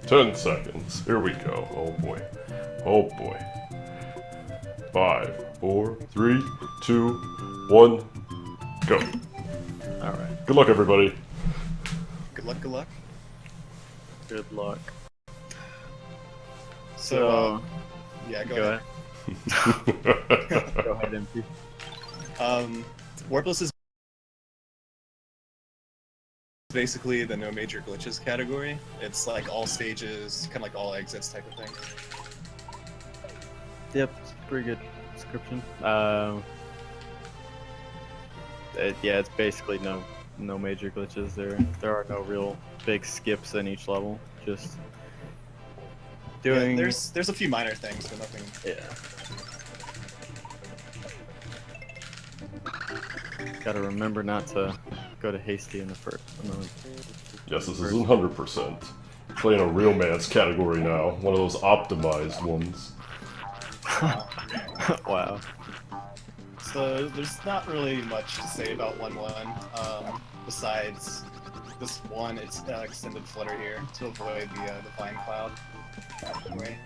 10 seconds. Here we go. Oh boy. Oh boy. 5, 4, 3, 2, 1, go. Alright. Good luck, everybody. Good luck, good luck. Good luck. So, yeah, go ahead. Go ahead, MP. Warpless is basically the no major glitches category. It's like all stages, kind of like all exits type of thing. Yep, it's a pretty good description. Yeah, it's basically no major glitches. There are no real big skips in each level. Just doing. Yeah, there's a few minor things, but nothing. Yeah. Gotta remember not to go to hasty in the first. Yes, this isn't 100%. Playing a real man's category now. One of those optimized ones. Wow. So there's not really much to say about 1-1, besides this one, it's extended flutter here to avoid the vine cloud. Anyway.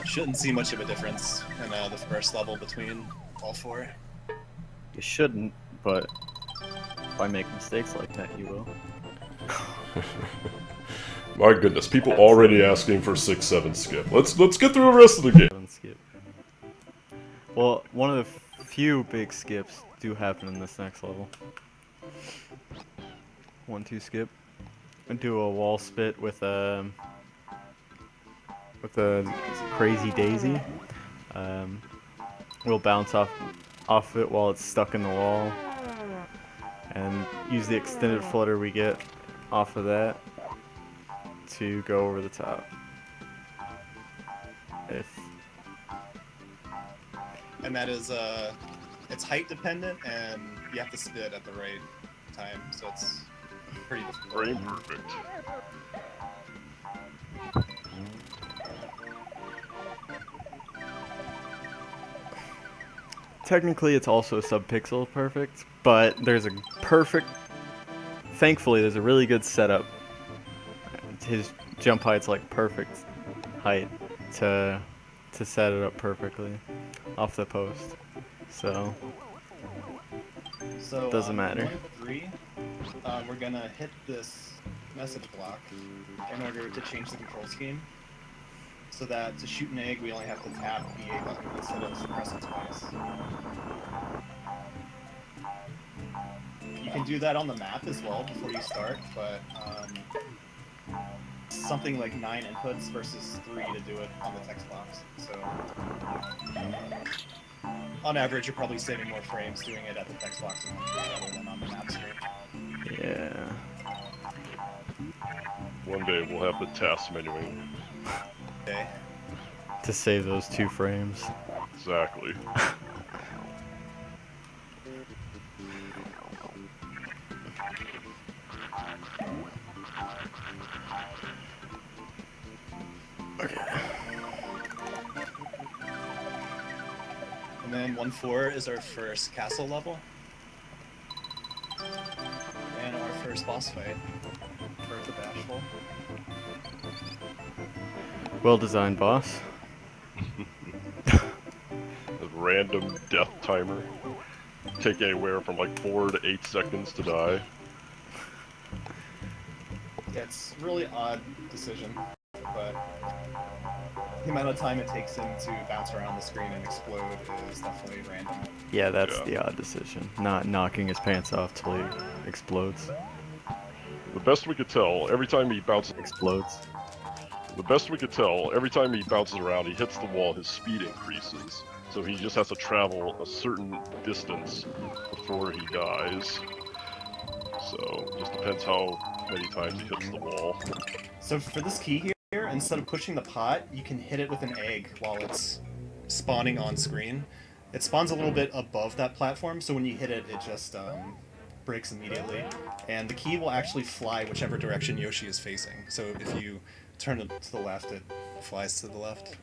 Shouldn't see much of a difference in the first level between all four. You shouldn't, but if I make mistakes like that, you will. My goodness, people already asking for 6-7 skip. Let's get through the rest of the game. Skip. Well, one of the few big skips do happen in this next level. 1-2 skip. And do a wall spit with a crazy daisy. We'll bounce off it while it's stuck in the wall, and use the extended flutter we get off of that to go over the top. And that is it's height dependent, and you have to spit at the right time, so it's pretty difficult. Frame perfect. Technically, it's also sub-pixel perfect, but there's a perfect. Thankfully, there's a really good setup. His jump height's like perfect height to set it up perfectly off the post. So doesn't matter. 1-3, we're gonna hit this message block in order to change the control scheme, so that to shoot an egg we only have to tap the A button instead of pressing twice. You can do that on the map as well before you start, but something like 9 inputs versus 3 to do it on the text box. So on average, you're probably saving more frames doing it at the text box rather than on the map screen. Yeah. One day we'll have the task menuing. Okay. To save those 2 frames. Exactly. Okay. And then 1-4 is our first castle level. And our first boss fight for the Bashful. Well-designed boss. A random death timer. Take anywhere from like 4 to 8 seconds to die. Yeah, it's a really odd decision, but the amount of time it takes him to bounce around the screen and explode is definitely random. Yeah, that's Yeah. the odd decision. Not knocking his pants off till he explodes. The best we could tell, every time he bounces around, he hits the wall, his speed increases. So he just has to travel a certain distance before he dies. So it just depends how many times he hits the wall. So for this key here, instead of pushing the pot, you can hit it with an egg while it's spawning on screen. It spawns a little bit above that platform, so when you hit it, it just breaks immediately. And the key will actually fly whichever direction Yoshi is facing. So if you turn it to the left, it flies to the left.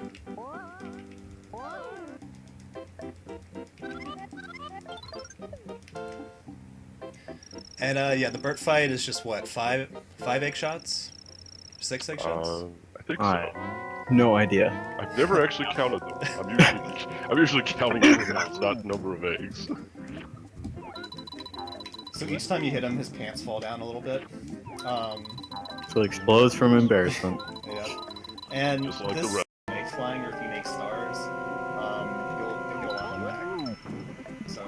And yeah, the Burt fight is just what, five egg shots? 6 egg shots? I think Alright. so. No idea. I've never actually counted them. I'm usually counting animals, not number of eggs. So each time you hit him, his pants fall down a little bit. So it explodes from embarrassment. Yeah. And Just like the this rest. makes flying, or if you make stars, you'll get a lot of back. So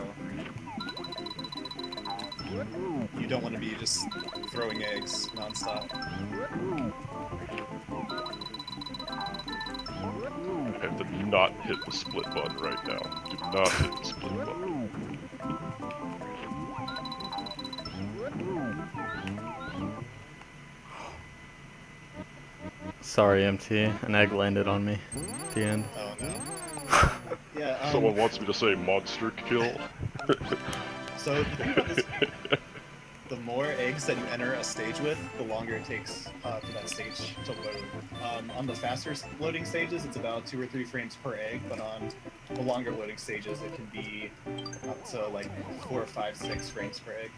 you don't want to be just throwing eggs nonstop. I have to not hit the split button right now. Do not hit the split button. Sorry, MT. An egg landed on me at the end. Oh no. Yeah. Someone wants me to say monster kill. So the thing about this, the more eggs that you enter a stage with, the longer it takes for that stage to load. On the faster loading stages, it's about 2 or 3 frames per egg, but on the longer loading stages, it can be up to like 4, 5, 6 frames per egg.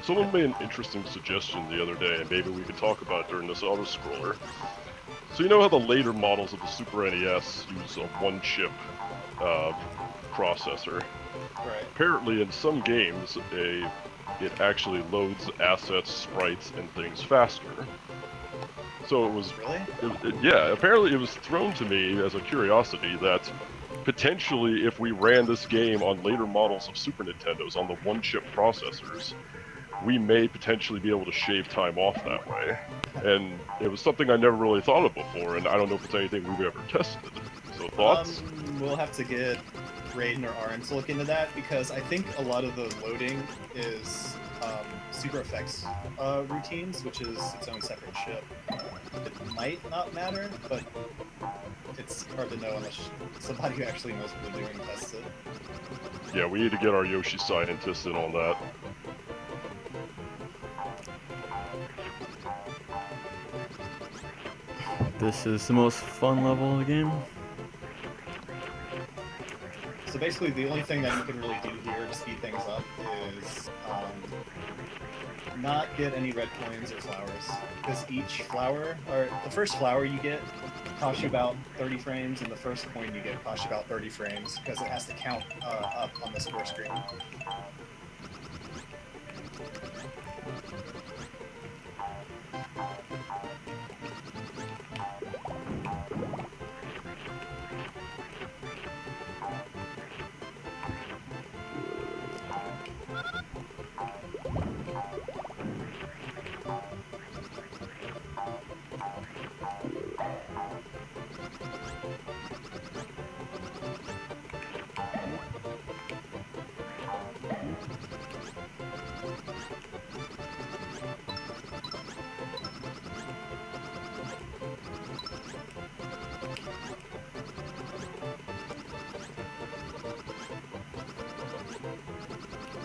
Someone made an interesting suggestion the other day, and maybe we could talk about it during this auto-scroller. So you know how the later models of the Super NES use a one-chip processor? Right. Apparently, in some games, it actually loads assets, sprites, and things faster. So it was... Really? Yeah, apparently it was thrown to me as a curiosity that potentially if we ran this game on later models of Super Nintendos on the one-chip processors, we may potentially be able to shave time off that way. And it was something I never really thought of before, and I don't know if it's anything we've ever tested. So thoughts? We'll have to get Raiden or Arn to look into that, because I think a lot of the loading is super effects routines, which is its own separate chip. It might not matter, but it's hard to know unless somebody who actually knows what they're doing tests it. Yeah, we need to get our Yoshi scientists in on that. This is the most fun level of the game. So basically, the only thing that you can really do here to speed things up is not get any red coins or flowers, because each flower, or the first flower you get, costs you about 30 frames, and the first coin you get costs you about 30 frames, because it has to count up on the score screen.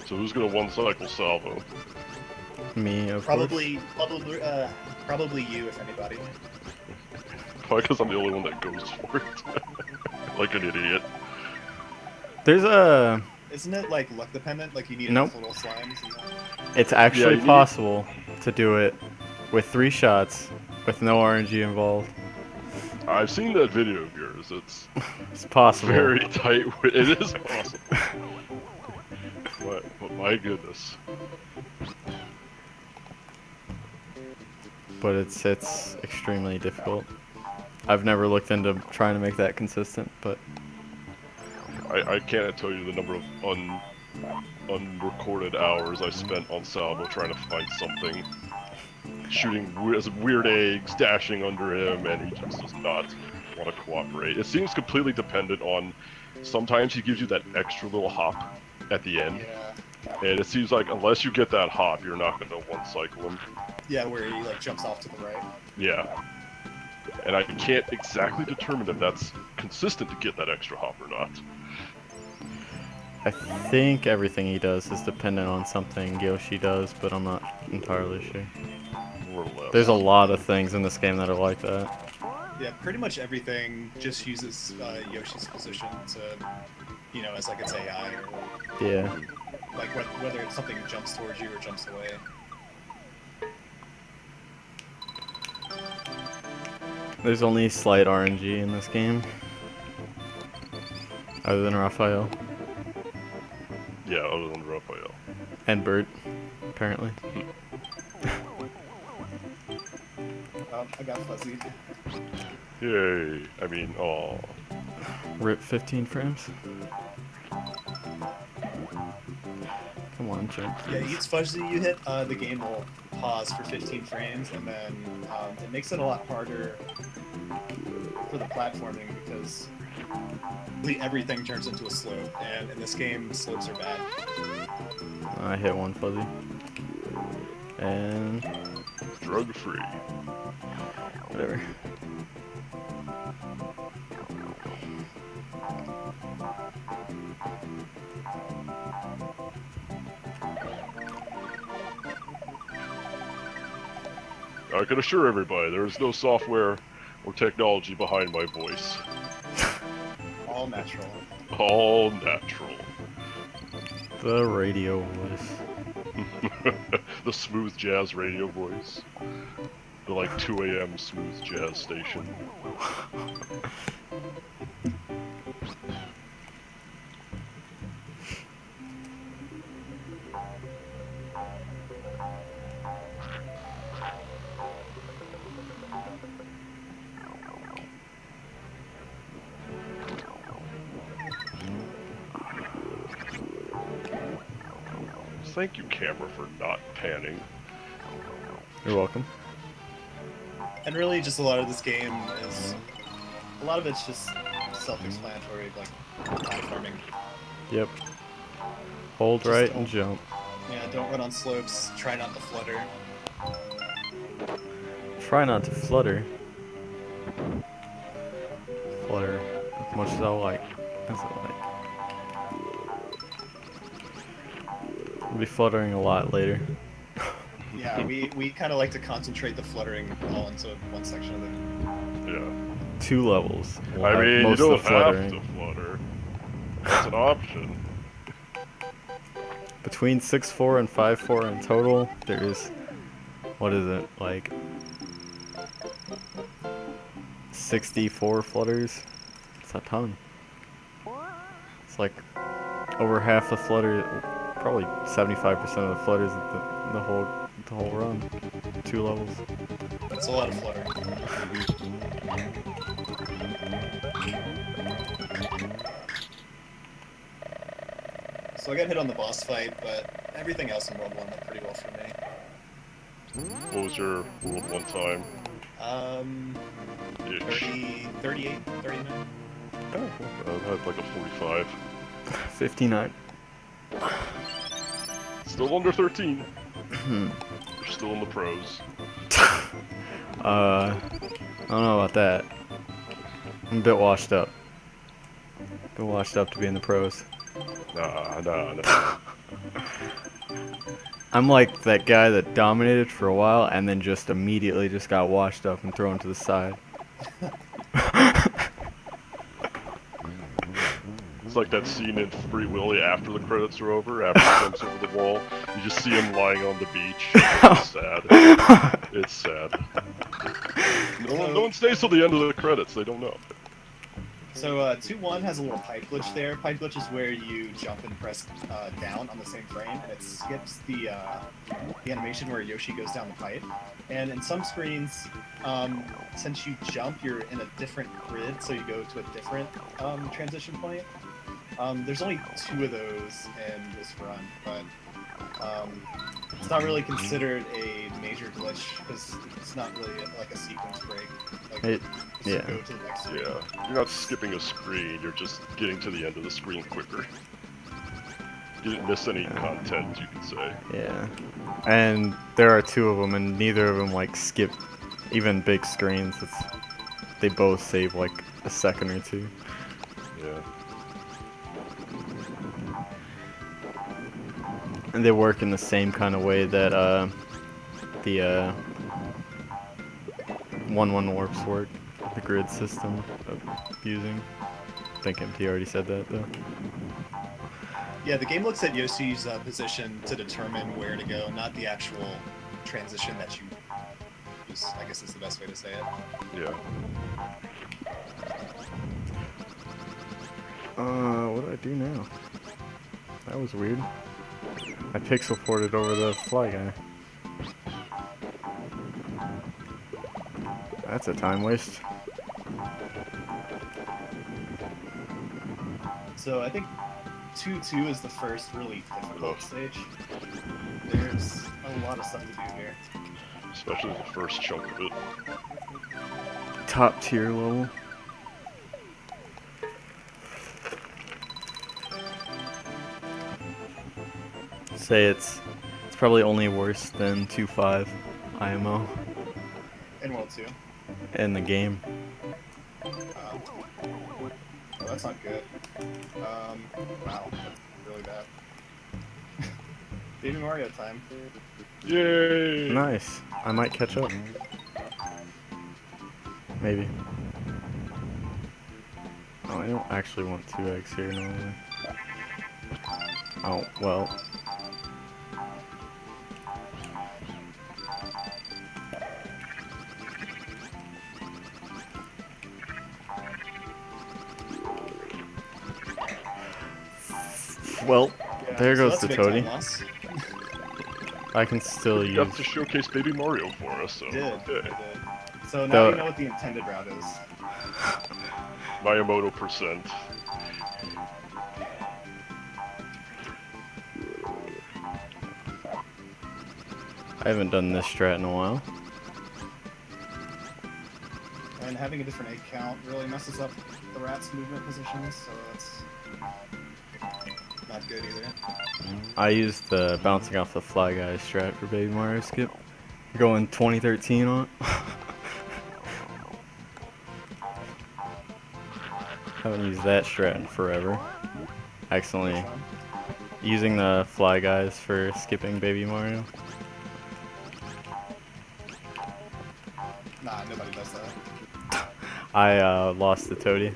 So who's gonna one-cycle Salvo? Me, of Probably you, if anybody. Probably because I'm the only one that goes for it. Like an idiot. course. There's a... Isn't it like luck dependent? Like you need Nope. enough little slimes? And that? It's actually you need- possible to do it with 3 shots with no RNG involved. I've seen that video of yours. It's It's possible. very tight. It is possible. But my goodness. But it's extremely difficult. I've never looked into trying to make that consistent, but I can't tell you the number of unrecorded hours I spent on Salvo trying to find something. Shooting weird eggs, dashing under him, and he just does not want to cooperate. It seems completely dependent on... Sometimes he gives you that extra little hop at the end. Yeah. And it seems like unless you get that hop, you're not going to one-cycle him. Yeah, where he like jumps off to the right. Yeah. And I can't exactly determine if that's consistent to get that extra hop or not. I think everything he does is dependent on something Yoshi does, but I'm not entirely sure. More or less. There's a lot of things in this game that are like that. Yeah, pretty much everything just uses Yoshi's position to, you know, as like its AI, or Yeah. like whether it's something jumps towards you or jumps away. There's only slight RNG in this game. Other than Raphael. Yeah, other than Raphael. And Bert, apparently. Oh, I got fuzzy. Yay! I mean, oh. RIP 15 frames. Come on, jump. Yeah, each fuzzy you hit, the game will pause for 15 frames, and then it makes it a lot harder for the platforming because everything turns into a slope, and in this game, slopes are bad. I hit one fuzzy. And Drug free. whatever. I can assure everybody, there is no software or technology behind my voice. All natural. All natural. The radio voice. The smooth jazz radio voice. The like 2 a.m. smooth jazz station. Thank you, camera, for not panning. You're welcome. And really, just a lot of this game is... A lot of it's just self-explanatory, like platforming. Yep. Hold Just right don't- and jump. Yeah, don't run on slopes, try not to flutter. Try not to flutter. Flutter as much as I like. As I like. I'll be fluttering a lot later. Yeah, we kind of like to concentrate the fluttering all into one section of it. Yeah. 2 levels. We'll I have mean, you most don't of the have fluttering. to flutter. That's an option. Between 6.4 and 5.4 in total, there's, what is it, like 64 flutters? It's a ton. It's like over half the flutter, probably 75% of the flutters the whole run. 2 levels. That's a lot of fluttering. So I got hit on the boss fight, but everything else in World 1 went pretty well for me. What was your World 1 time? Ish. 38, 39. Oh, I had like a 45. 59. Still under 13. You're still in the pros. I don't know about that. I'm a bit washed up. Bit washed up to be in the pros. Nah. I'm like that guy that dominated for a while and then just immediately just got washed up and thrown to the side. It's like that scene in Free Willy after the credits are over, after he jumps over the wall. You just see him lying on the beach. It's sad. It's sad. No one stays till the end of the credits, they don't know. So 2-1 has a little pipe glitch there. Pipe glitch is where you jump and press down on the same frame, and it skips the animation where Yoshi goes down the pipe. And in some screens, since you jump, you're in a different grid, so you go to a different transition point. There's only 2 of those in this run, but it's not really considered a major glitch because it's not really like a sequence break. Like, Yeah. go to the next screen. Yeah, you're not skipping a screen, you're just getting to the end of the screen quicker. You didn't miss any content, you could say. Yeah. And there are 2 of them, and neither of them like skip even big screens. They both save like a second or 2. Yeah. And they work in the same kind of way that the 1-1 warps work, the grid system of using. I think MT already said that though. Yeah, the game looks at Yoshi's position to determine where to go, not the actual transition that you use, I guess is the best way to say it. Yeah. What do I do now? That was weird. I pixel ported over the fly guy. That's a time waste. So I think 2-2 is the first really difficult stage. There's a lot of stuff to do here. Especially the first chunk of it. Top tier level. Say it's probably only worse than 2.5 IMO In World 2. in the game. Well, that's not good. Wow, that's really bad. Baby Mario time. Yay! Nice. I might catch up. Maybe. Oh, I don't actually want 2 eggs here normally. Oh, well. Well, Yeah, there so goes that's the a big time toady. loss. I can still You use... got to showcase Baby Mario for us, so. Did. Okay. Did. So now The- you know what the intended route is. Miyamoto percent. I haven't done this strat in a while. And having a different egg count really messes up the rat's movement positions, so that's not good either. I used the bouncing off the fly guy strat for Baby Mario Skip. Going 2013 on it. Haven't used that strat in forever. Accidentally Which one? using the fly guys for skipping Baby Mario. Nah, nobody does that. I lost the toady.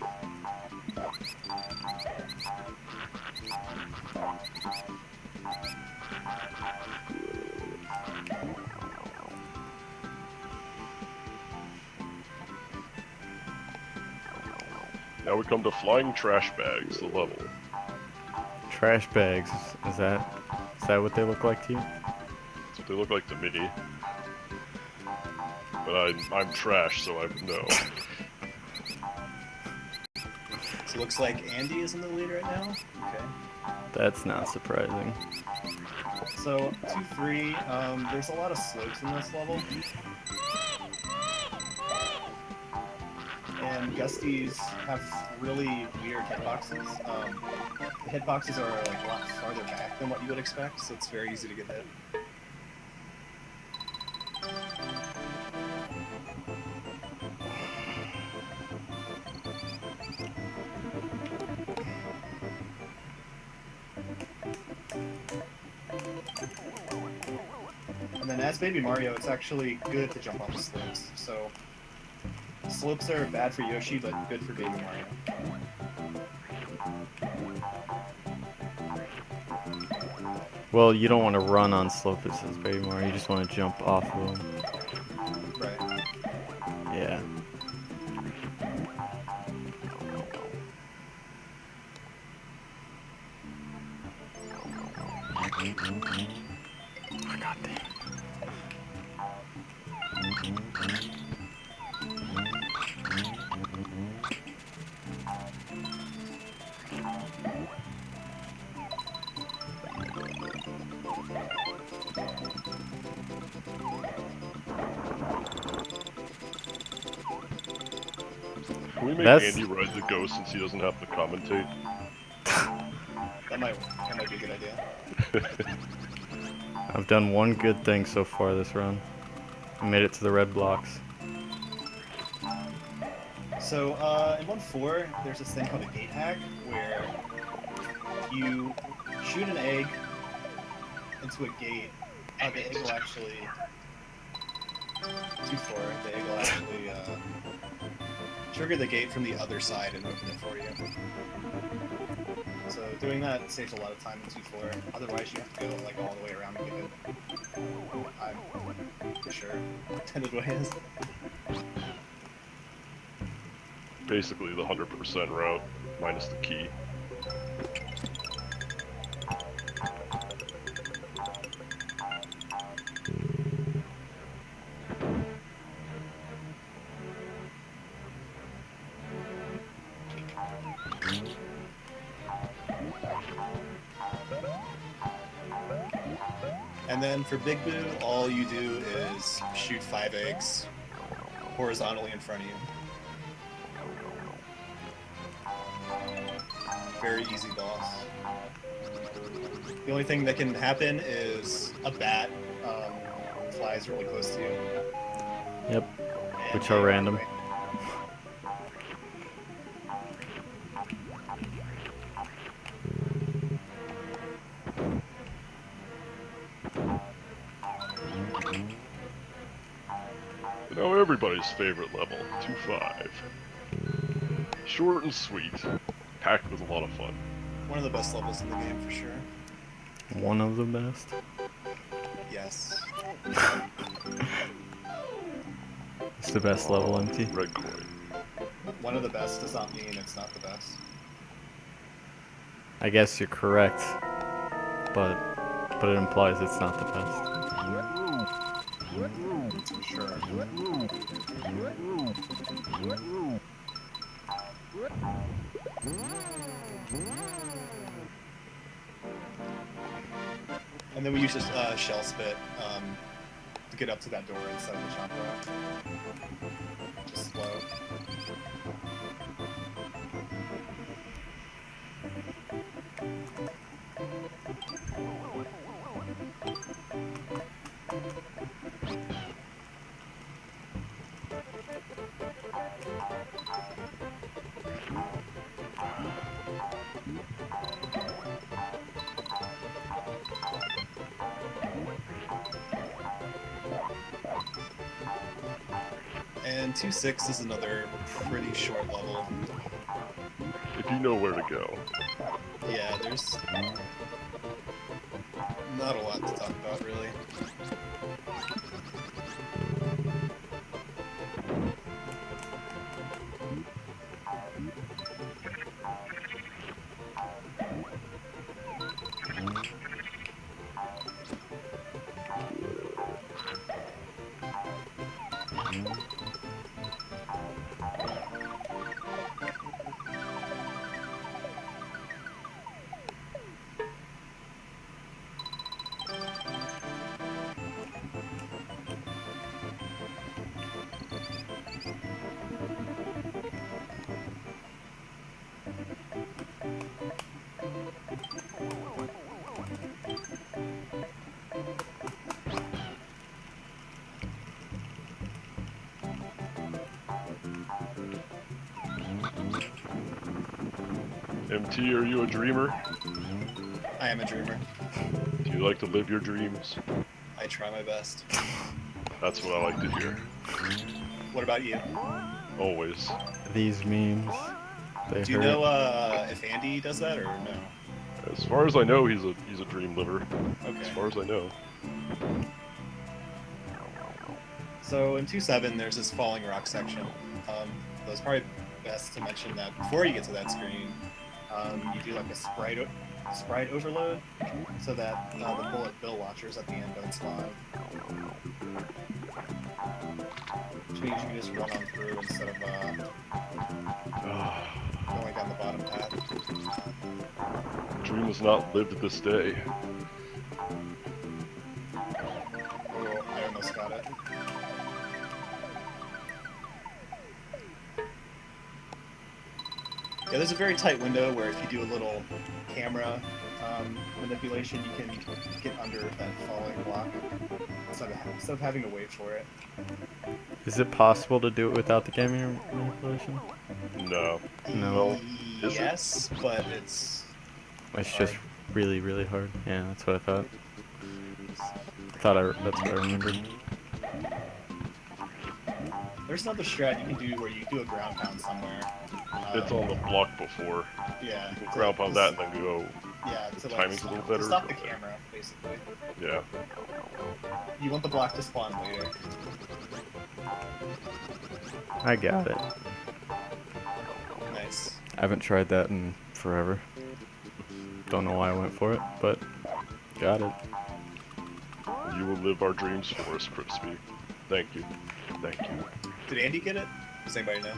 Now we come to flying trash bags, the level. Trash bags. Is that what they look like to you? That's what they look like to me. But I'm trash, so I know. So it looks like Andy is in the lead right now. Okay. That's not surprising. So 2-3, there's a lot of slopes in this level. And Gusties have really weird hitboxes. The hitboxes are like a lot farther back than what you would expect, so it's very easy to get hit. And then as Baby Mario, it's actually good to jump off the slopes. So slopes are bad for Yoshi, but good for Baby Mario. Well, you don't want to run on slopes as Baby Mario. You just want to jump off of them. Right. Yeah. Oh, God damn. Can we make That's- Andy ride the ghost since he doesn't have to commentate? That might be a good idea. I've done one good thing so far this run. I made it to the red blocks. So, in 1-4, there's this thing called a gate hack, where you shoot an egg into a gate, the egg will actually 2-4. The egg will actually trigger the gate from the other side and open it for you. So doing that saves a lot of time in 2-4. Otherwise, you have to go like all the way around and get it. I'm pretty sure intended way is. Basically the 100% route minus the key. And then for Big Boo, all you do is shoot 5 eggs horizontally in front of you. Very easy boss. The only thing that can happen is a bat flies really close to you. Yep. and Which are they- random. You know, everybody's favorite level, 2-5. Short and sweet, packed with a lot of fun. One of the best levels in the game for sure. One of the best. Yes. It's the best level, empty. Red coin. One of the best does not mean it's not the best. I guess you're correct, but it implies it's not the best. Sure. And then we use this shell spit to get up to that door instead of the jump rock. Just slow. And 2-6 is another pretty short level. If you know where to go. Yeah, there's not a lot to talk about, really. MT, are you a dreamer? I am a dreamer. Do you like to live your dreams? I try my best. That's what I like to hear. What about you? Always. These memes, they Do you hurt. know if Andy does that or no? As far as I know, he's a dream liver. As Okay. far as I know. So in 2-7, there's this falling rock section. It was probably best to mention that before you get to that screen, you do like a sprite overload, so that the bullet bill watchers at the end don't spawn. Which means you can just run on through instead of going down the bottom path. Dream has not lived this day. Oh, I almost got it. Yeah, there's a very tight window where if you do a little camera manipulation, you can get under that falling block instead of having to wait for it. Is it possible to do it without the camera manipulation? No. No. Is it? Yes, but it's It's just really, really hard. Yeah, that's what I thought. That's what I remembered. There's another strat you can do where you do a ground pound somewhere. It's on the block before. Yeah. You can ground pound that and then go. Yeah, The to timing's a little better. to stop the camera, basically. Yeah. You want the block to spawn later. I got it. Nice. I haven't tried that in forever. Don't know why I went for it, but got it. You will live our dreams for us, Crispy. Thank you. Thank you. Did Andy get it? Does anybody know?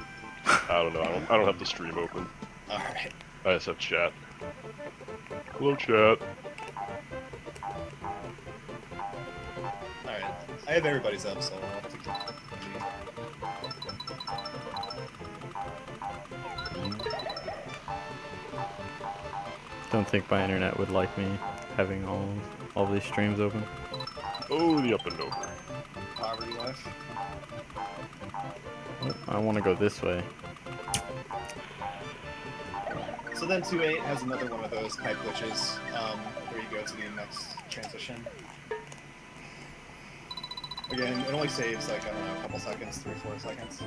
I don't know. I don't have the stream open. Alright. I just have chat. Hello, chat. Alright. I have everybody's up, so I'll have to Don't think my internet would like me having all these streams open. Oh, the up and over. Poverty life. Oh, I want to go this way. So then 2.8 has another one of those pipe glitches, where you go to the next transition. Again, it only saves like, I don't know, a couple seconds, 3-4 seconds.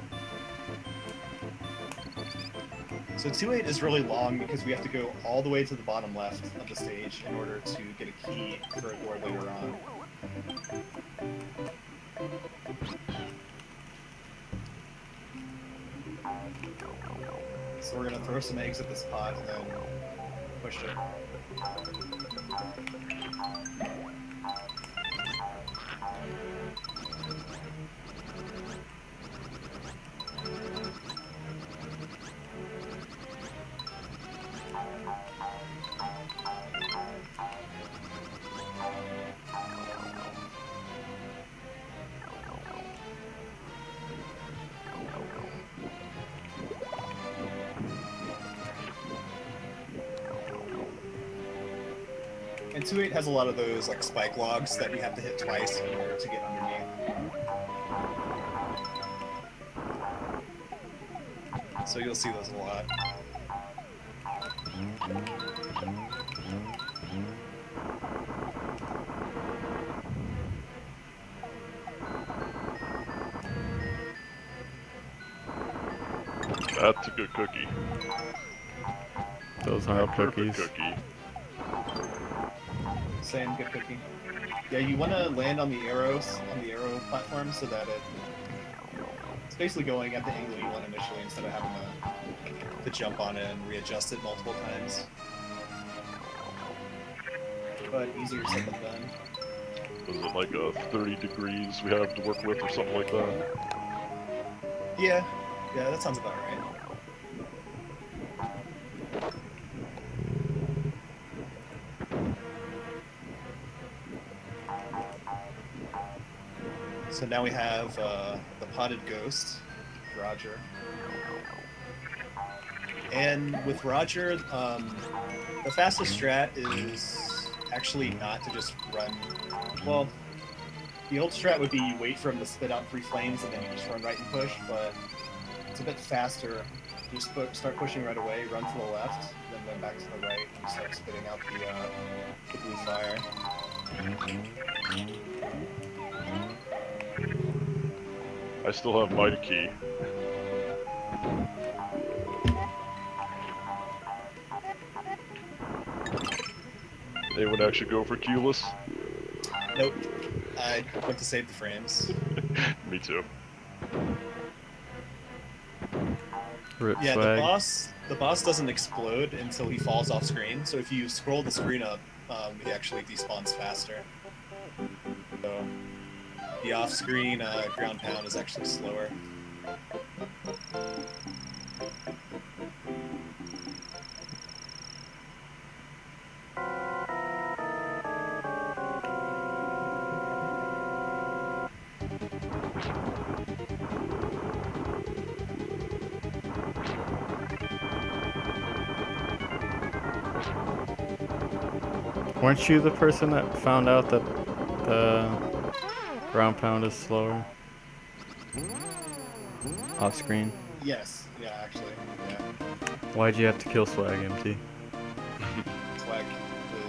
So 2.8 is really long because we have to go all the way to the bottom left of the stage in order to get a key for a door later on. So we're gonna throw some eggs at this pot and then push it. And 2.8 has a lot of those like spike logs that you have to hit twice in order to get underneath. So you'll see those a lot. That's a good cookie. Those A aren't perfect cookies. cookie. Same, good cookie. Yeah, you want to land on the arrows, on the arrow platform, so that it's basically going at the angle you want initially instead of having to jump on it and readjust it multiple times. But easier said than done. Was it like a 30 degrees we have to work with or something like that? Yeah, that sounds about right. So now we have the potted ghost, Roger. And with Roger, the fastest strat is actually not to just run. Well, the old strat would be you wait for him to spit out 3 flames and then you just run right and push, but it's a bit faster. You just start pushing right away, run to the left, then run back to the right, and start spitting out the blue fire. I still have my key. Anyone actually go for keyless? Nope. I went to save the frames. Me too. Rip Yeah, swag. the boss doesn't explode until he falls off screen. So if you scroll the screen up, he actually despawns faster. So the off-screen ground pound is actually slower. Weren't you the person that found out that the ground pound is slower? Off screen? Yes, yeah, actually, yeah. Why'd you have to kill Swag, MT? Swag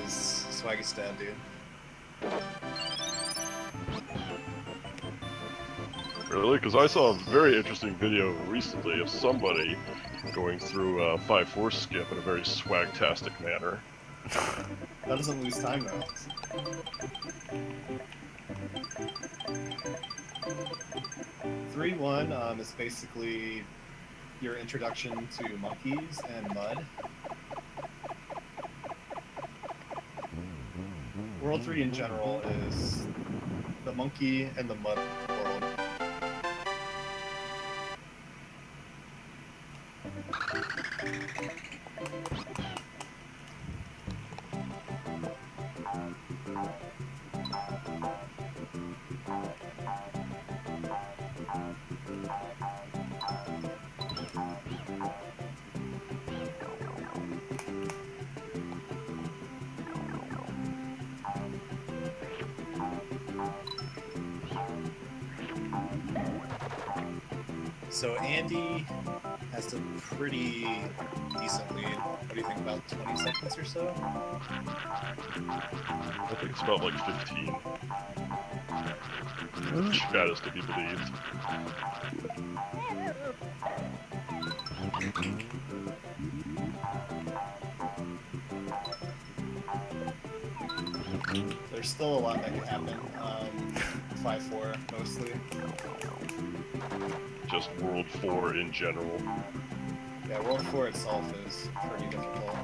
is swaggy stab, dude. Really? Because I saw a very interesting video recently of somebody going through a 5-4 skip in a very swagtastic manner. That doesn't lose time though. 3-1 is basically your introduction to monkeys and mud. World 3 in general is the monkey and the mud world. So Andy has a pretty decent lead. What do you think, about 20 seconds or so? I think it's about like 15. That is to be believed. There's still a lot that can happen. 5-4 mostly. Just World 4 in general. Yeah, World 4 itself is pretty difficult.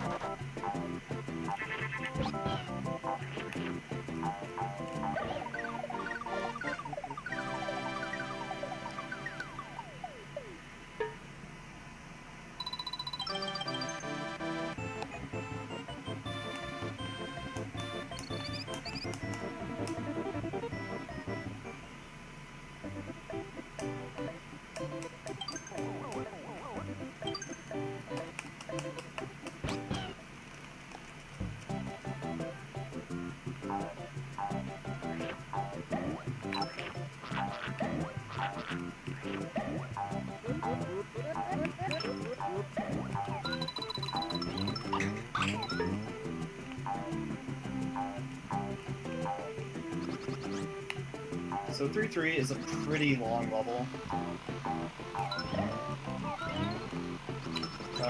So 3-3 is a pretty long level.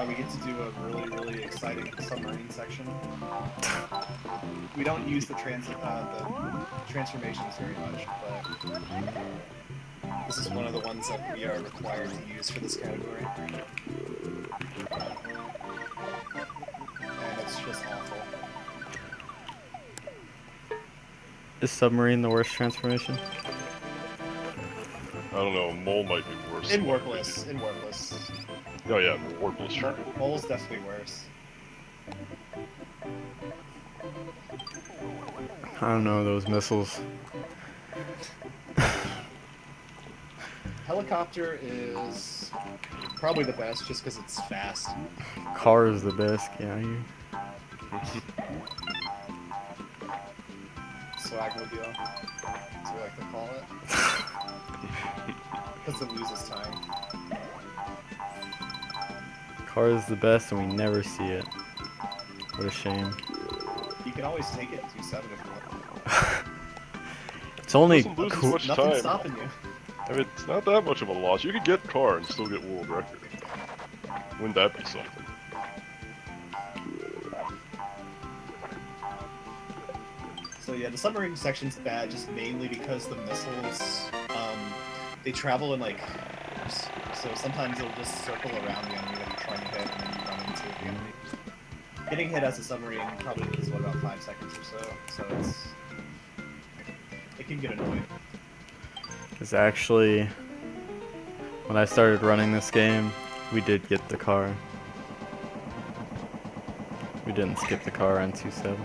We get to do a really exciting submarine section. We don't use the transformations very much, but this is one of the ones that we are required to use for this category. And it's just awful. Is submarine the worst transformation? I don't know, Mole might be worse. In Warpless. Oh yeah, Warpless, sure. Mole's definitely worse. I don't know, those missiles. Helicopter is probably the best just because it's fast. Car is the best, yeah. You... Swagmobile, as we like to call it. Because it loses time. Car is the best and we never see it. What a shame. You can always take it 2-7 if you want. It's only Doesn't lose as cool. much Nothing's time. stopping you. I mean, it's not that much of a loss. You could get car and still get world record. Wouldn't that be something? So yeah, the submarine section's bad just mainly because the missiles, they travel in like, so sometimes they'll just circle around the enemy that you're trying to hit and then you run into the enemy. Getting hit as a submarine probably is what, about 5 seconds or so it can get annoying. Because actually, when I started running this game, we did get the car. We didn't skip the car on 2-7.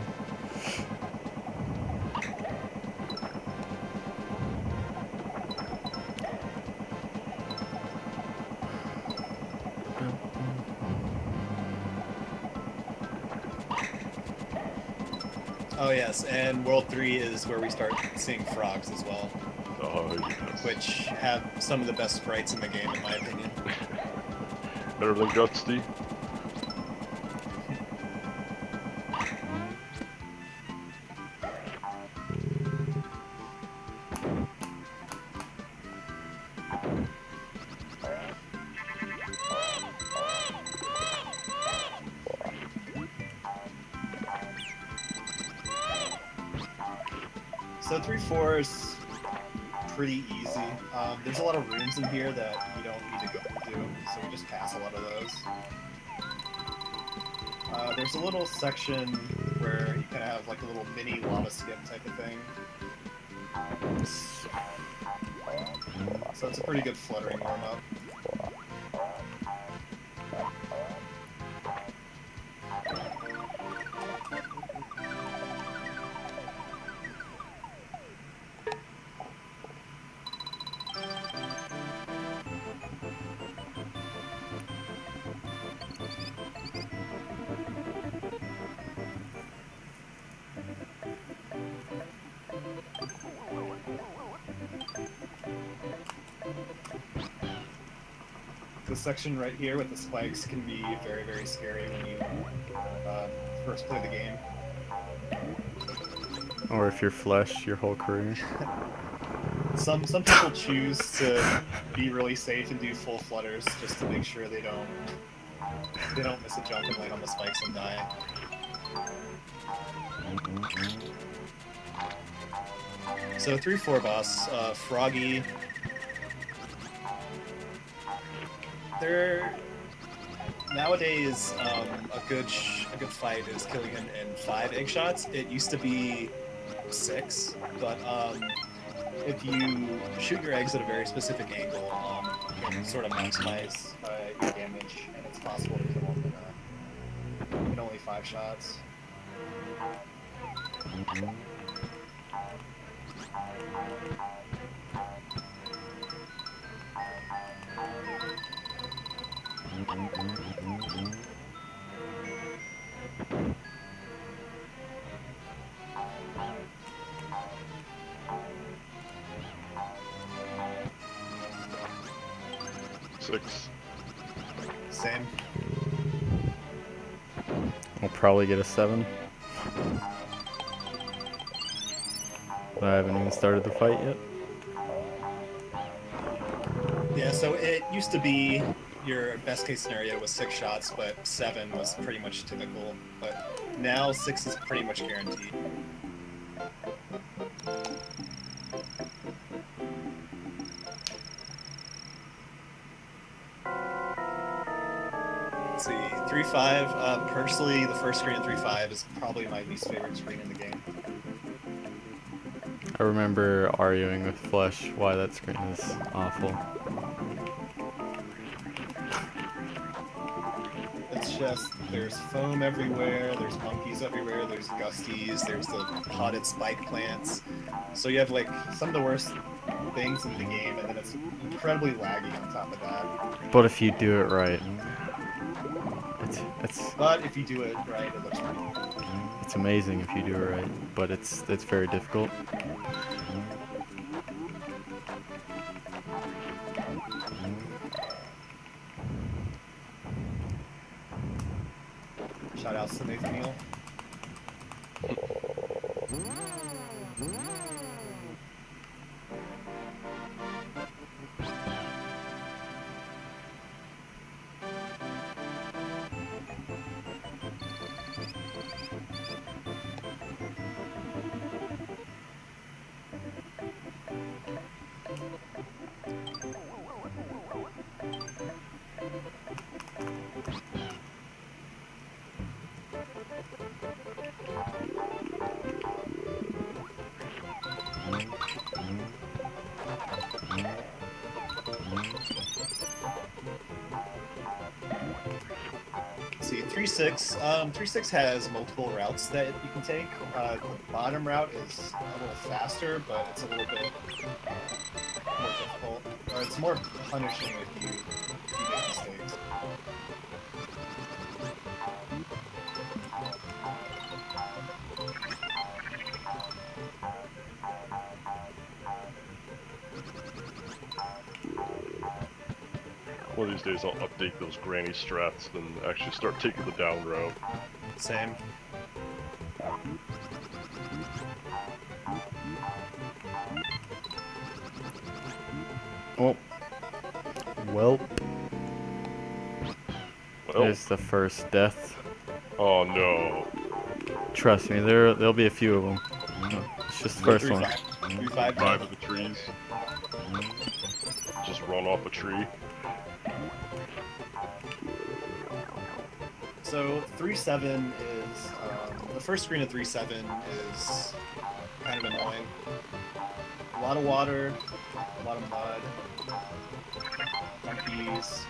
Oh yes, and World 3 is where we start seeing frogs as well, Oh, yes. which have some of the best sprites in the game in my opinion. Better than Gutsy. So 3-4 is pretty easy. There's a lot of rooms in here that you don't need to go into, so we just pass a lot of those. There's a little section where you kind of have like a little mini lava skip type of thing. So it's a pretty good fluttering warm-up. This section right here with the spikes can be very, very scary when you first play the game. Or if you're Flesh your whole career. Some people choose to be really safe and do full flutters just to make sure they don't miss a jump and land on the spikes and die. So 3-4 boss, Froggy. Nowadays, a good fight is killing him in 5 egg shots. It used to be 6, but if you shoot your eggs at a very specific angle, you can sort of maximize your damage, and it's possible to kill him in only 5 shots. Six. Same. We'll probably get a 7. But I haven't even started the fight yet. Yeah, so it used to be your best case scenario was 6 shots, but 7 was pretty much typical. But now 6 is pretty much guaranteed. Let's see, 3-5. Personally, the first screen in 3-5 is probably my least favorite screen in the game. I remember arguing with Flesh why that screen is awful. It's just, there's foam everywhere, there's monkeys everywhere, there's gusties, there's the potted spike plants. So you have like some of the worst things in the game, and then it's incredibly laggy on top of that. But if you do it right, But if you do it right, it looks pretty good. it's amazing if you do it right, but it's very difficult. Shout outs to Nathan Neal. See, 3-6. 3-6 has multiple routes that you can take. The bottom route is a little faster, but it's a little bit more difficult. Or it's more punishing if you make mistakes. One of these days I'll update those granny strats and actually start taking the down route. Same. Oh. Well, Well, there's the first death. oh no. Trust me, there'll be a few of them. It's just the first one. 3-5. 3-5. Five of the trees. Just run off a tree. So 3-7 is the first screen of 3-7 is kind of annoying. A lot of water, a lot of mud, monkeys,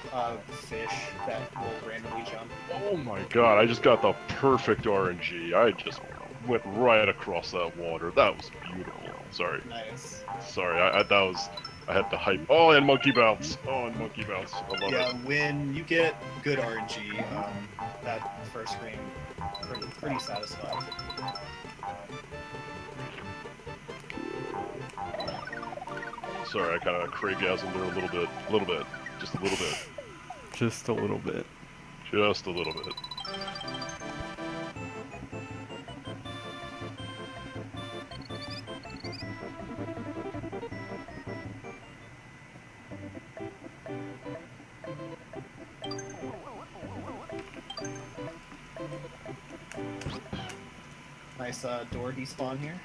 fish that will randomly jump. Oh my god, I just got the perfect RNG. I just went right across that water. That was beautiful. Sorry. Nice. Sorry, I had to hype. Oh, and monkey bounce. Oh, and monkey bounce. I love Yeah, it. when you get good RNG, that first screen pretty satisfying. Sorry, I kind of Craigasmed there a little bit, just a little bit, Just a little bit. just a little bit. Nice door despawn here.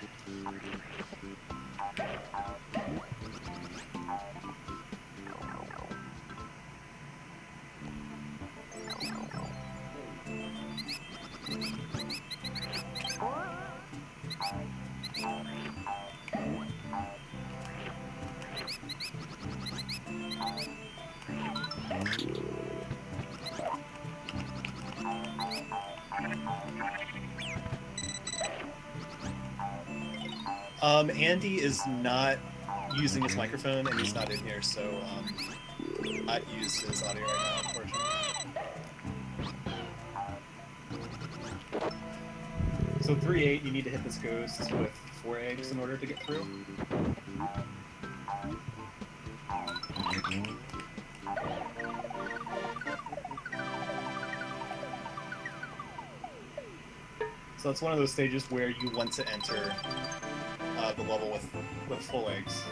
Andy is not using his microphone and he's not in here, so not use his audio right now, unfortunately. So 3-8, you need to hit this ghost with 4 eggs in order to get through. So it's one of those stages where you want to enter the level with full eggs.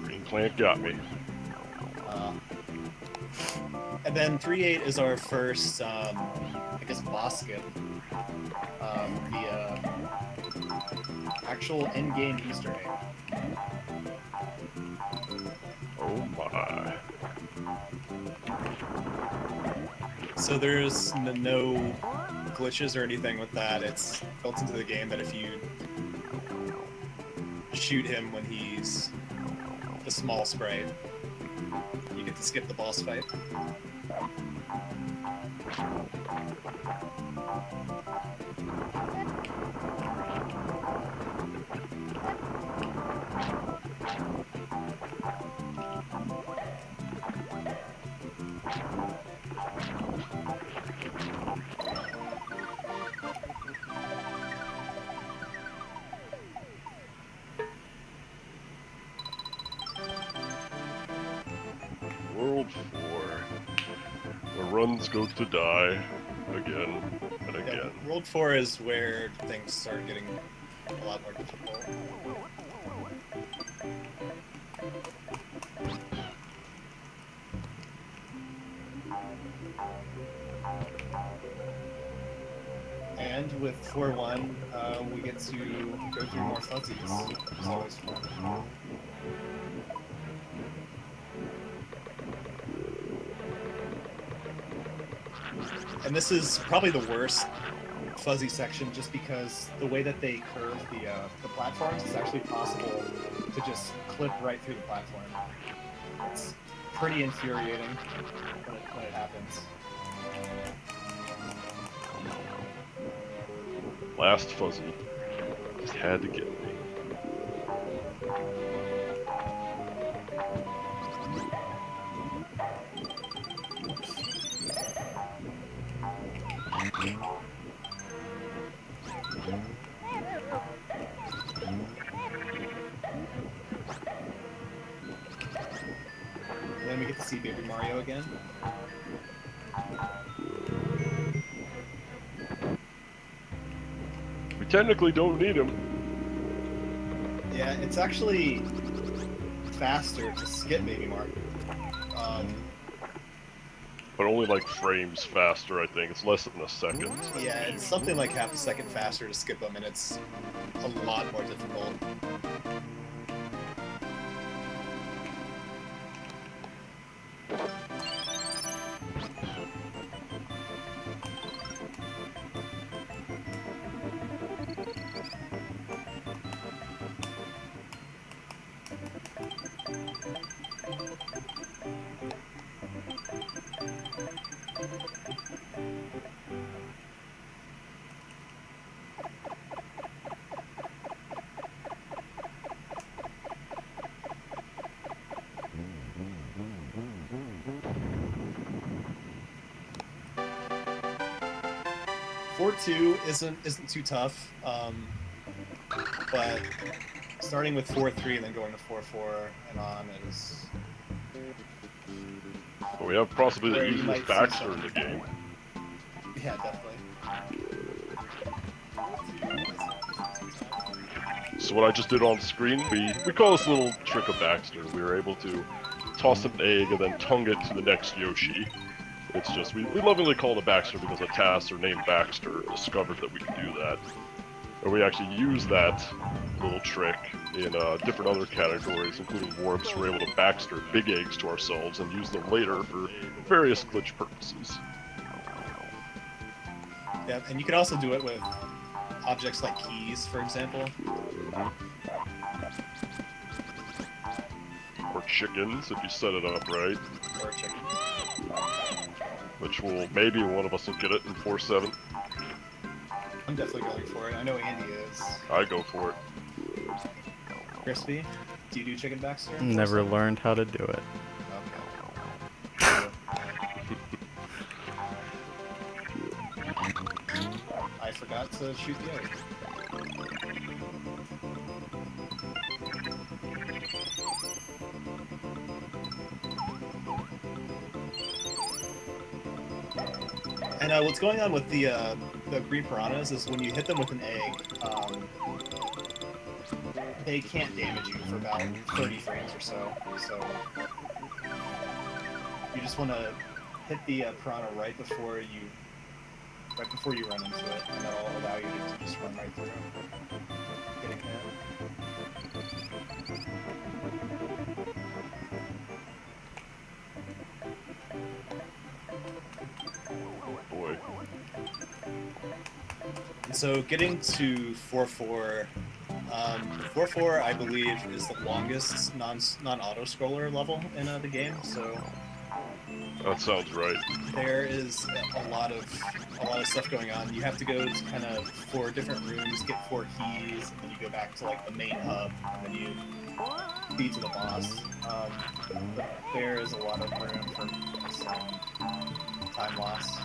Green plant got me. And then 3-8 is our first, I guess, boss skip. The actual end-game Easter egg. Oh my. So there's no glitches or anything with that. It's built into the game that if you shoot him when he's a small sprite, you get to skip the boss fight. World 4. Where runs go to die again and Yeah, again. World 4 is where things start getting a lot more difficult. And with 4-1, we get to go through more fuzzies. It's always fun. And this is probably the worst fuzzy section just because the way that they curve the platforms, it's actually possible to just clip right through the platform. It's pretty infuriating when it happens. Last fuzzy. Just had to get me. get to see Baby Mario again. We technically don't need him. Yeah, it's actually faster to skip Baby Mario. But only like frames faster, I think. It's less than a second. Yeah, it's something like half a second faster to skip them, and it's a lot more difficult. Four two isn't too tough, but starting with 4-3 and then going to 4-4 and on is. But we have possibly the Where you easiest might see Baxter in some- the game. Yeah, definitely. So what I just did on screen, we call this little trick of Baxter. We were able to toss an egg and then tongue it to the next Yoshi. It's just, we lovingly call it a Baxter because a tasker named Baxter discovered that we could do that. And we actually use that little trick in different other categories, including warps. We're able to Baxter big eggs to ourselves and use them later for various glitch purposes. Yeah, and you could also do it with objects like keys, for example. Or chickens, if you set it up right. Or a chicken. Which will, maybe one of us will get it in 4-7. I'm definitely going for it. I know Andy is. I go for it. Crispy, do you do chicken Baxter? Never learned how to do it. Okay. I forgot to shoot the egg. And what's going on with the green piranhas is when you hit them with an egg, they can't damage you for about 30 frames or so. So you just want to hit the piranha right before you run into it, and that'll allow you to just run right through, getting hit. Boy. And so getting to 4-4, 4-4 I believe is the longest non-auto scroller level in the game. So That sounds right. there is a lot of stuff going on. You have to go to kind of 4 different rooms, get 4 keys, and then you go back to like the main hub, and then you beat to the boss. But there is a lot of room for some time loss.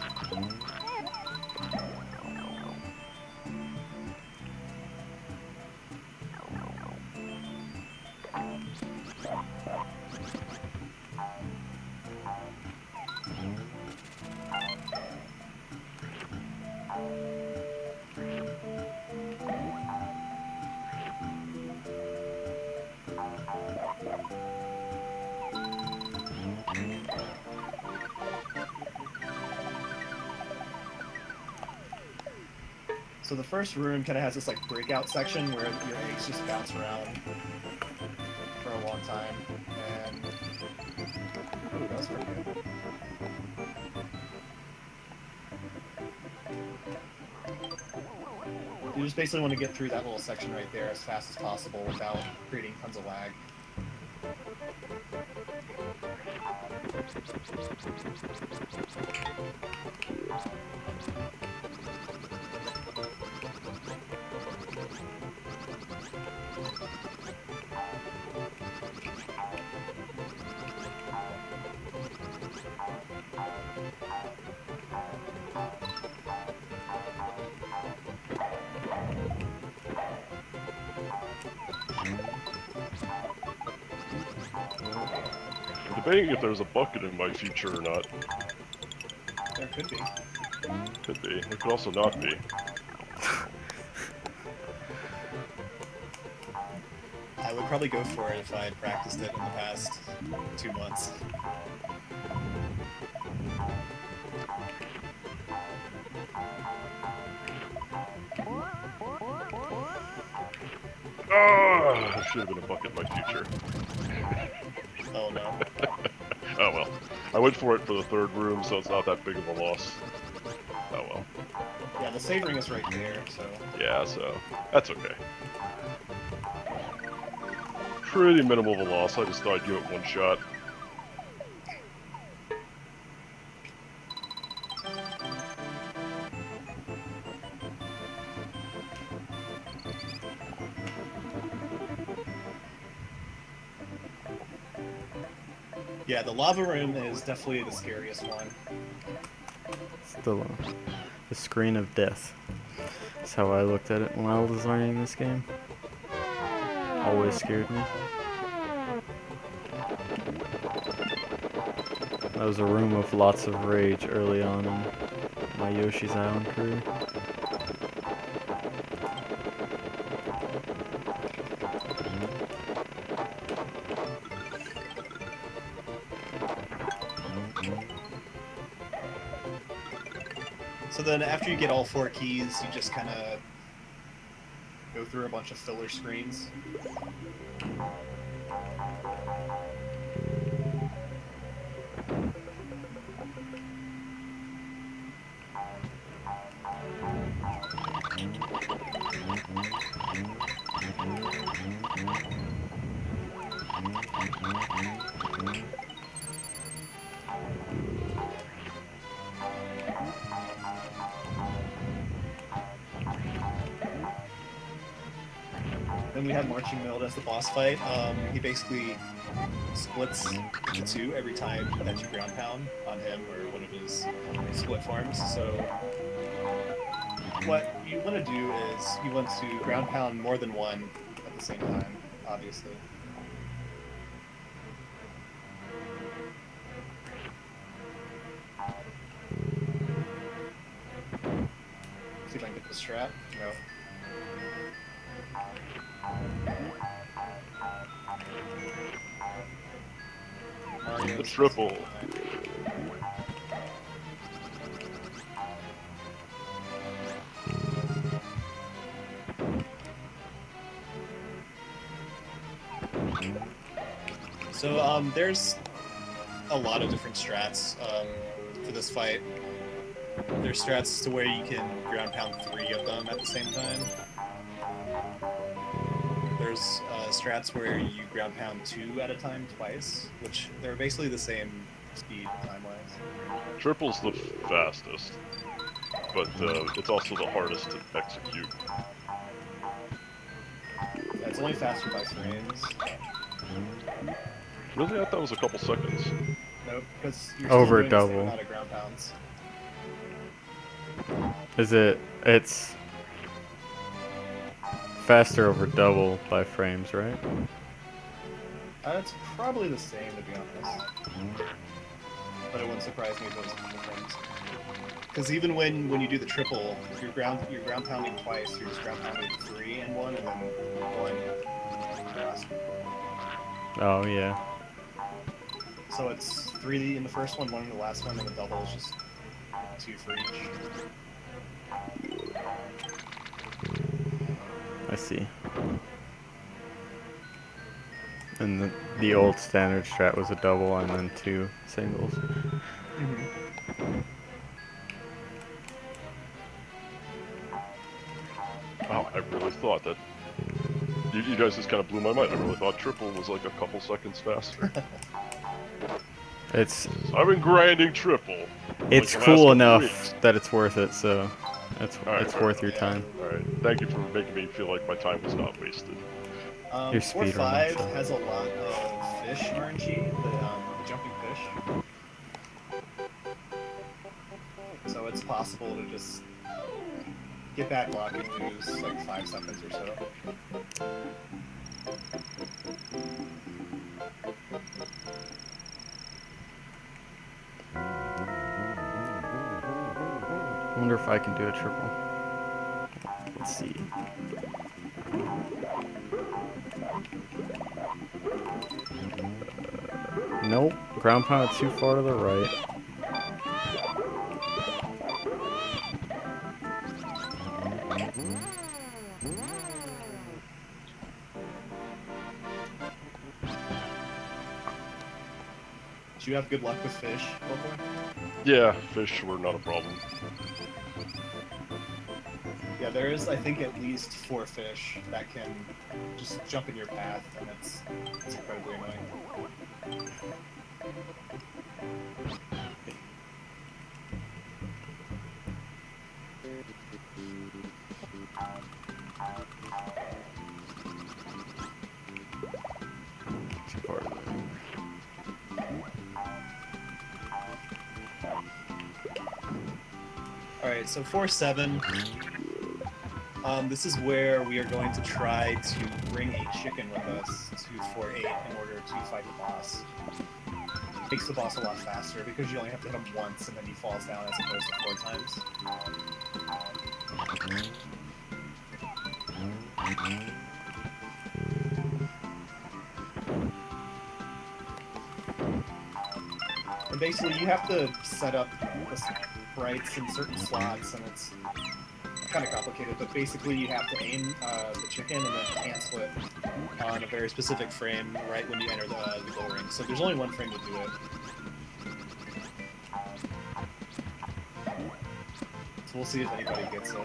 So the first room kind of has this like breakout section where your eggs just bounce around for a long time, and ooh, that was pretty good. You just basically want to get through that little section right there as fast as possible without creating tons of lag. The debating if there's a bucket in my future or not. There could be. Could be. It could also not be. I would probably go for it if I had practiced it in the past 2 months. Ah, there should have been a bucket in my future. Oh no. Oh well. I went for it for the third room, so it's not that big of a loss. Oh well. Yeah, the save ring is right there, so... Yeah, so that's okay. Pretty minimal of a loss. I just thought I'd give it one shot. Yeah, the lava room is definitely the scariest one. It's the screen of death. That's how I looked at it when I was learning this game. Always scared me. That was a room of lots of rage early on in my Yoshi's Island career. So then after you get all 4 keys, you just kind of go through a bunch of filler screens. Then we have Marching Mild as the boss fight. He basically splits into 2 every time that you ground pound on him or one of his split forms. So what you want to do is you want to ground pound more than one at the same time, obviously. See if I can get this strat. No. The triple. So there's a lot of different strats for this fight. There's strats to where you can ground pound 3 of them at the same time. There's strats where you ground pound 2 at a time twice, which they're basically the same speed time-wise. Triple's the fastest, but it's also the hardest to execute. Yeah, it's only faster by frames. Really? I thought it was a couple seconds. Nope, because you're Over still doing the same double. amount of ground pounds. Is it? It's faster over double by frames, right? It's probably the same, to be honest. But it wouldn't surprise me if it was a couple frames. Because even when you do the triple, you're ground pounding twice. You're just ground pounding 3 and 1, and then 1 last. Oh yeah. So it's 3 in the first one, 1 in the last one, and the double is just 2 for each. I see. And the old standard strat was a double and then 2 singles. Wow, I really thought that. You guys just kind of blew my mind. I really thought triple was like a couple seconds faster. It's I've been grinding triple. it's like the last cool couple enough weeks. that it's worth it, so it's Alright, it's alright, worth your yeah. time. Alright, thank you for making me feel like my time was not wasted. Your 4-5 speedrunning, so. has a lot of fish RNG, the jumping fish. So it's possible to just get back lock and lose like 5 seconds or so. wonder if I can do a triple. Let's see. Nope. Ground pound too far to the right. Do you have good luck with fish, Ballboy? Yeah, fish were not a problem. Yeah, there is, I think, at least 4 fish that can just jump in your path, and it's incredibly annoying. Too far to the right. Alright, so 4-7. This is where we are going to try to bring a chicken with us to 4-8 in order to fight the boss. Makes the boss a lot faster because you only have to hit him once and then he falls down as opposed to 4 times. And basically you have to set up the sprites in certain slots, and it's kind of complicated, but basically you have to aim the chicken and then cancel it on a very specific frame right when you enter the goal ring. So there's only one frame to do it. So we'll see if anybody gets it.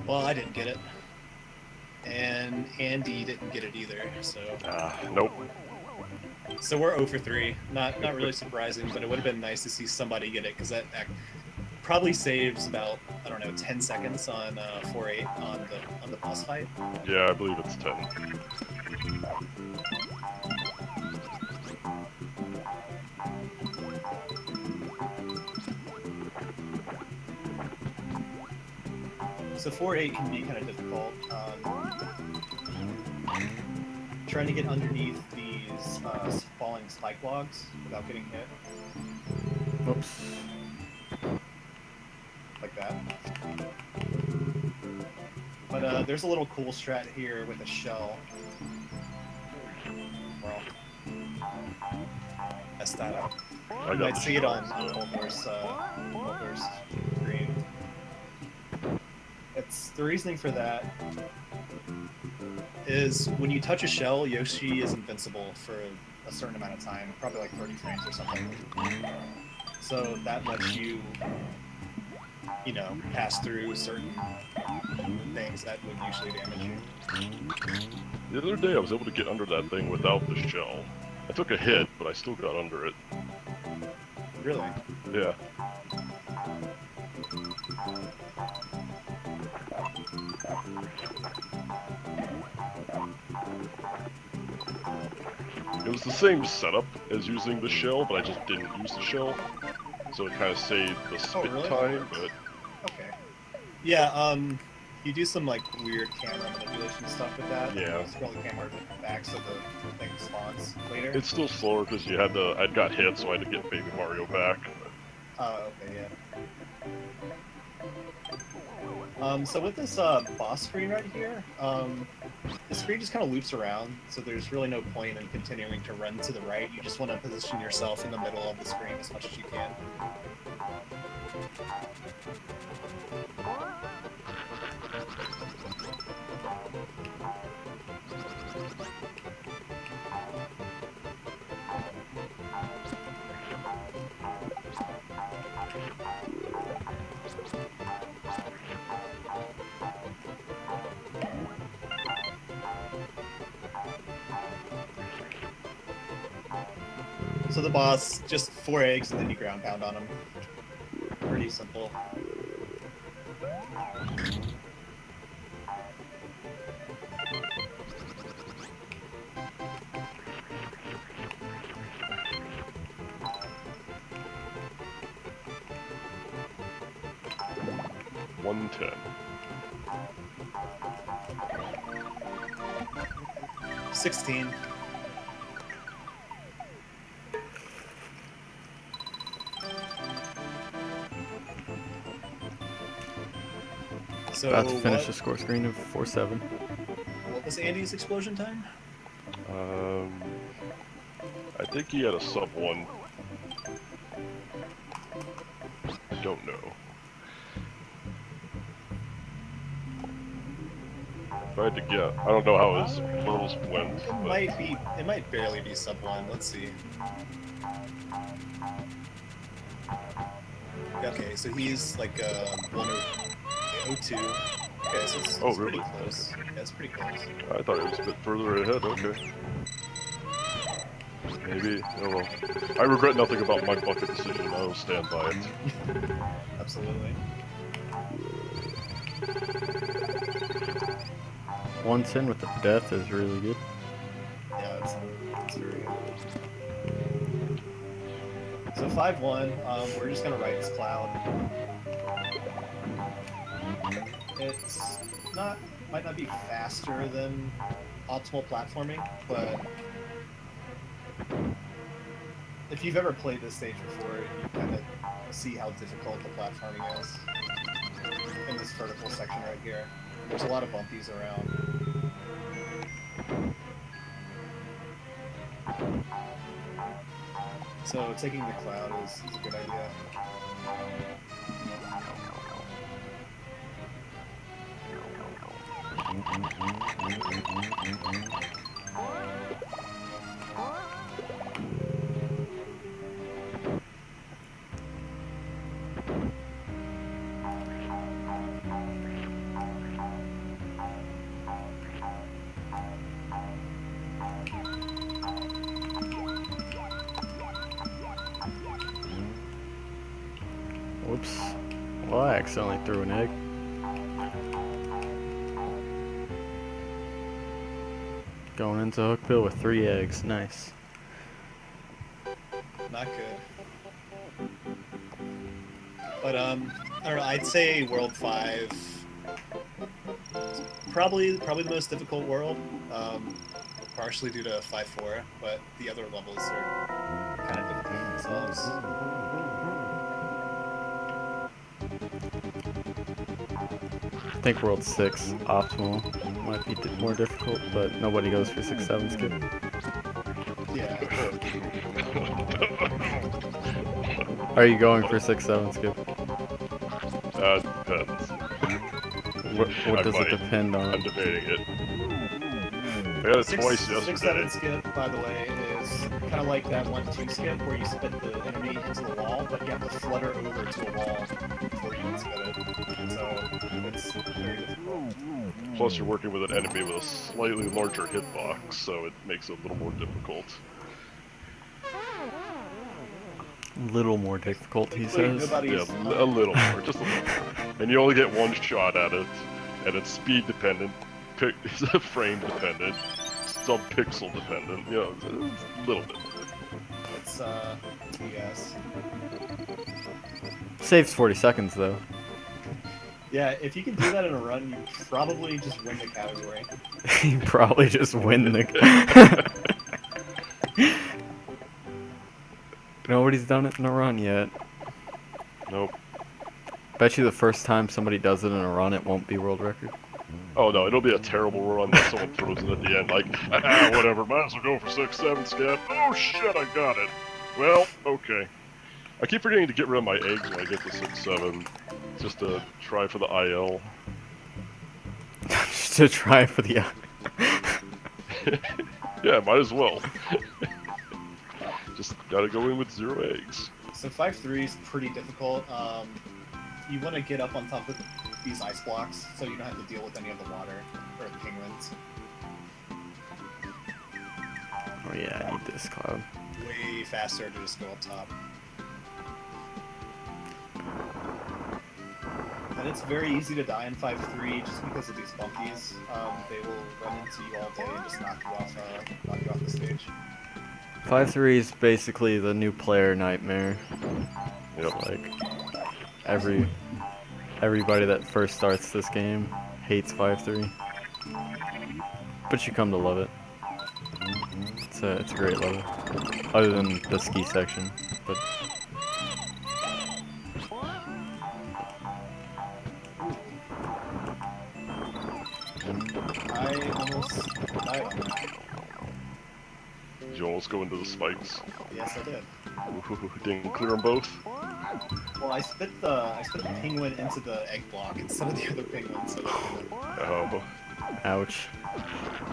Well, I didn't get it. And Andy didn't get it either, so... Nope. So we're 0 for 3. Not really surprising, but it would have been nice to see somebody get it, because that probably saves about, I don't know, 10 seconds on 4-8 on the boss fight. Yeah, I believe it's 10. So 4-8 can be kind of difficult. Trying to get underneath these falling spike logs without getting hit. Whoops. Like that. But there's a little cool strat here with a shell. Well, messed that up. I You got might the see it on shell, so- Mulder's screen. It's the reasoning for that is when you touch a shell, Yoshi is invincible for a certain amount of time, probably like 30 frames or something. So that lets you, you know, pass through certain things that would usually damage you. The other day I was able to get under that thing without the shell. I took a hit, but I still got under it. Really? Yeah. It was the same setup as using the shell, but I just didn't use the shell. So it kind of saved the spit really? time, but Okay. Yeah, you do some like weird camera manipulation stuff with that. Yeah. Scroll the camera back so the thing spawns later. it's still slower because you had to. I'd got hit, so I had to get Baby Mario back. Okay, yeah. So with this boss screen right here, the screen just kind of loops around, so there's really no point in continuing to run to the right. You just want to position yourself in the middle of the screen as much as you can. So the boss, just 4 eggs and then you ground pound on him. Pretty simple. 110. 16. So About to finish the score screen of 4-7. what was Andy's explosion time? I think he had a sub 1. I don't know. If I had to get, I don't know how his levels went. It But might be. It might barely be sub 1. Let's see. Okay, so he's like 102. Okay, so it's Oh, pretty really? close. Yeah, it's pretty close. I thought it was a bit further ahead. Okay. Maybe. Oh well. I regret nothing about my bucket decision. I will stand by it. Absolutely. 110 with the death is really good. Yeah, it's very good. So 5-1, we're just gonna write this cloud. It's might not be faster than optimal platforming, but if you've ever played this stage before, you kind of see how difficult the platforming is in this vertical section right here. There's a lot of bumpies around. So taking the cloud is a good idea. Whoops. Well, I accidentally threw an egg. Going into Hookbill with 3 eggs. Nice. Not good. But I don't know. I'd say World 5 is probably the most difficult world. Partially due to 5-4, but the other levels are kind of difficult themselves. I think World 6 optimal might be more difficult, but nobody goes for 6-7 skip. Yeah. Are you going for 6-7 skip? Depends. What I does it might. depend I'm on? debating it. I got it twice yesterday. 6-7 skip, by the way, is kind of like that 1-2 skip where you spit the enemy into the wall, but you have to flutter over to a wall before you can spit it. So it's very difficult. Plus, you're working with an enemy with a slightly larger hitbox, so it makes it a little more difficult. A little more difficult, he Wait, says. nobody's- Yeah, a little more, just a little more. And you only get one shot at it, and it's speed dependent, it's frame dependent, sub-pixel dependent, you know, it's a little bit. It's yes. Saves 40 seconds, though. Yeah, if you can do that in a run, you probably just win the category. You probably just win the... Nobody's done it in a run yet. Nope. Bet you the first time somebody does it in a run, it won't be world record. Oh no, it'll be a terrible run that someone throws it at the end, like, whatever, might as well go for 6-7 scat. Oh shit, I got it. Well, okay. I keep forgetting to get rid of my eggs when I get to 6-7, just to try for the IL. Just to try for the... Yeah, might as well. Just gotta go in with 0 eggs. So 5-3 is pretty difficult. You want to get up on top of these ice blocks so you don't have to deal with any of the water or the penguins. Oh yeah, I need this cloud. Way faster to just go up top. And it's very easy to die in 5-3 just because of these bumpies. They will run into you all day and just knock you off the stage. 5-3 is basically the new player nightmare. Yep. It's like every everybody that first starts this game hates 5-3. But you come to love it. It's a great level. Other than the ski section. But I almost died on that. Did you almost go into the spikes? Yes, I did. Ooh, didn't clear them both? Well, I spit the penguin into the egg block instead of the other penguin, so that Oh. ouch.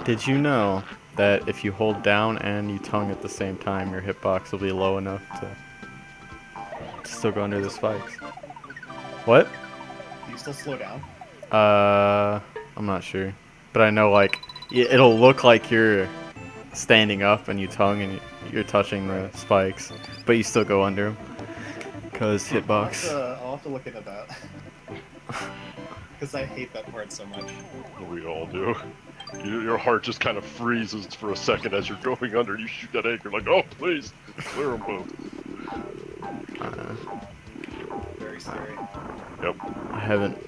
Did you know that if you hold down and you tongue at the same time, your hitbox will be low enough to still go under the spikes? What? do you still slow down? I'm not sure. But I know, like, it'll look like you're standing up and you tongue and you're touching the spikes, but you still go under them. Because hitbox. I'll have to look into that. Because I hate that part so much. We all do. Your heart just kind of freezes for a second as you're going under. You shoot that egg, you're like, oh, please, clear them both. Very scary. Yep. I haven't.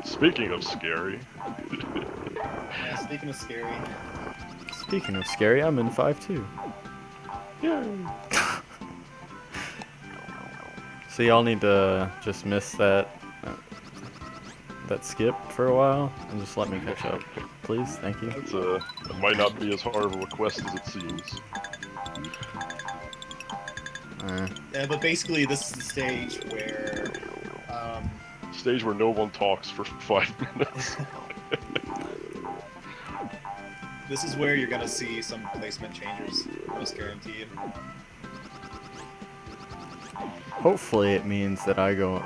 Speaking of scary, Yeah, speaking of scary, Speaking of scary, I'm in 5-2. So y'all need to just miss that skip for a while and just let me catch up, please. Thank you. it might not be as hard of a quest as it seems. yeah, but basically this is the stage where, Stage where no one talks for 5 minutes. this is where you're gonna see some placement changes, almost guaranteed. Hopefully it means that I go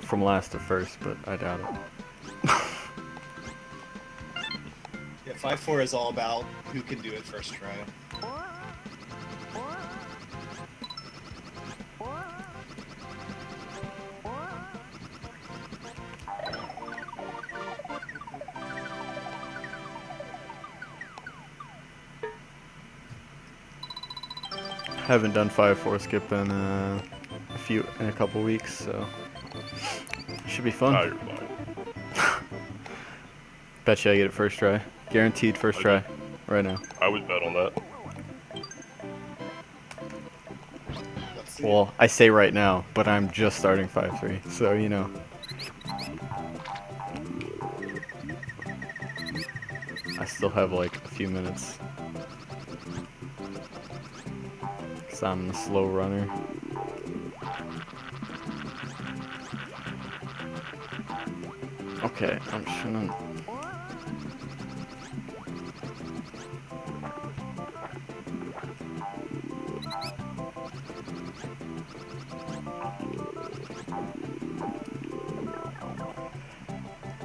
from last to first, but I doubt it. Yeah, 5-4 is all about who can do it first try. Haven't done 5-4 skip in a couple weeks, so should be fun. Ah, you're fine. Bet you I get it first try. Guaranteed first try. Right now. I would bet on that. Let's see. Well, I say right now, but I'm just starting 5-3, so you know. I still have like a few minutes. Cause I'm a slow runner. Okay, I'm shouldn't.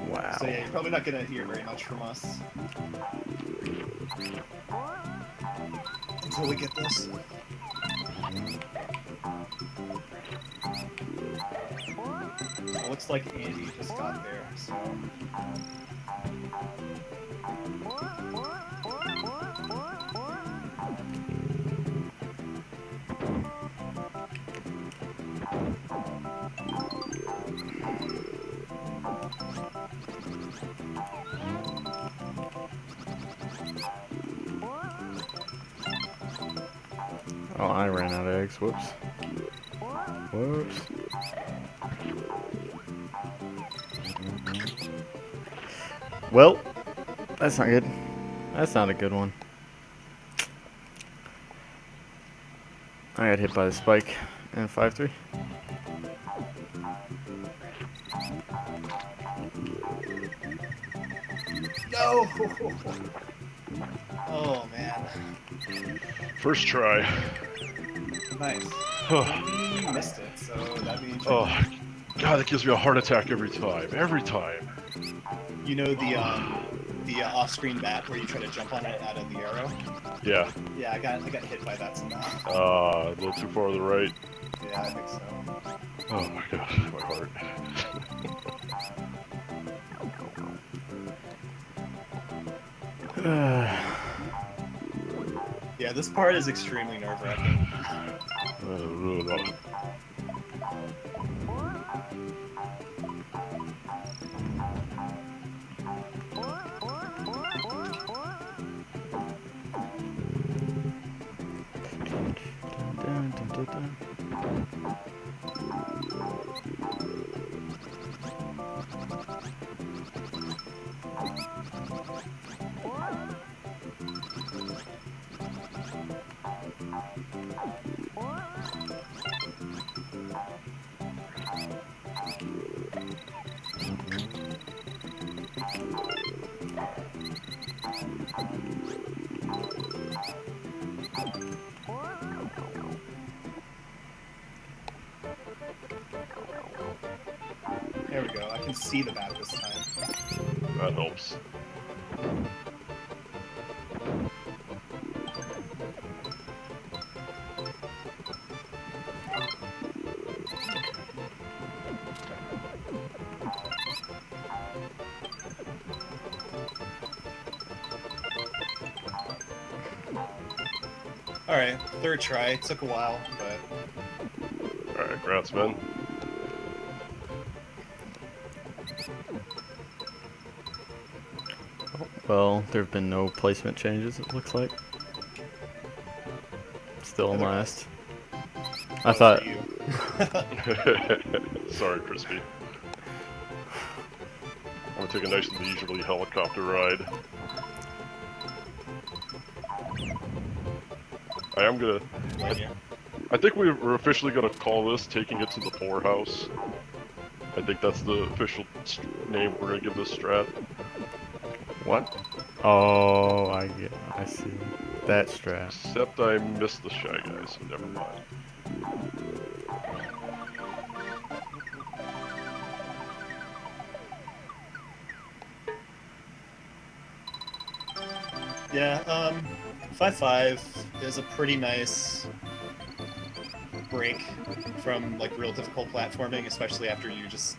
Wow. So yeah, you're probably not gonna hear very much from us until we get this. It looks like Andy just got there, so. Oh, I ran out of eggs. Whoops. Whoops. Well, that's not good. That's not a good one. I got hit by the spike in 5-3. No! Oh man. First try. Nice. You missed it, so that means Oh, God, that gives me a heart attack every time. Every time. you know the off-screen bat where you try to jump on it out of the arrow. Yeah. Yeah, I got hit by that somehow. A little too far to the right. Yeah, I think so. Oh my gosh, my heart. Yeah, this part is extremely nerve-wracking. dun, dun, dun, dun. There we go. I can see the map this time. That helps. Alright, third try. Took a while, but Alright, congrats, man. Well, there have been no placement changes, it looks like. Still in last. I that thought. was for you. Sorry, Crispy. I'm gonna take a nice leisurely helicopter ride. I am gonna. Blame you. I think we're officially gonna call this taking it to the poorhouse. I think that's the official name we're gonna give this strat. What? Oh, I see. That strat. Except I missed the Shy Guy, so never mind. Yeah, 5-5 is a pretty nice break from like real difficult platforming, especially after you just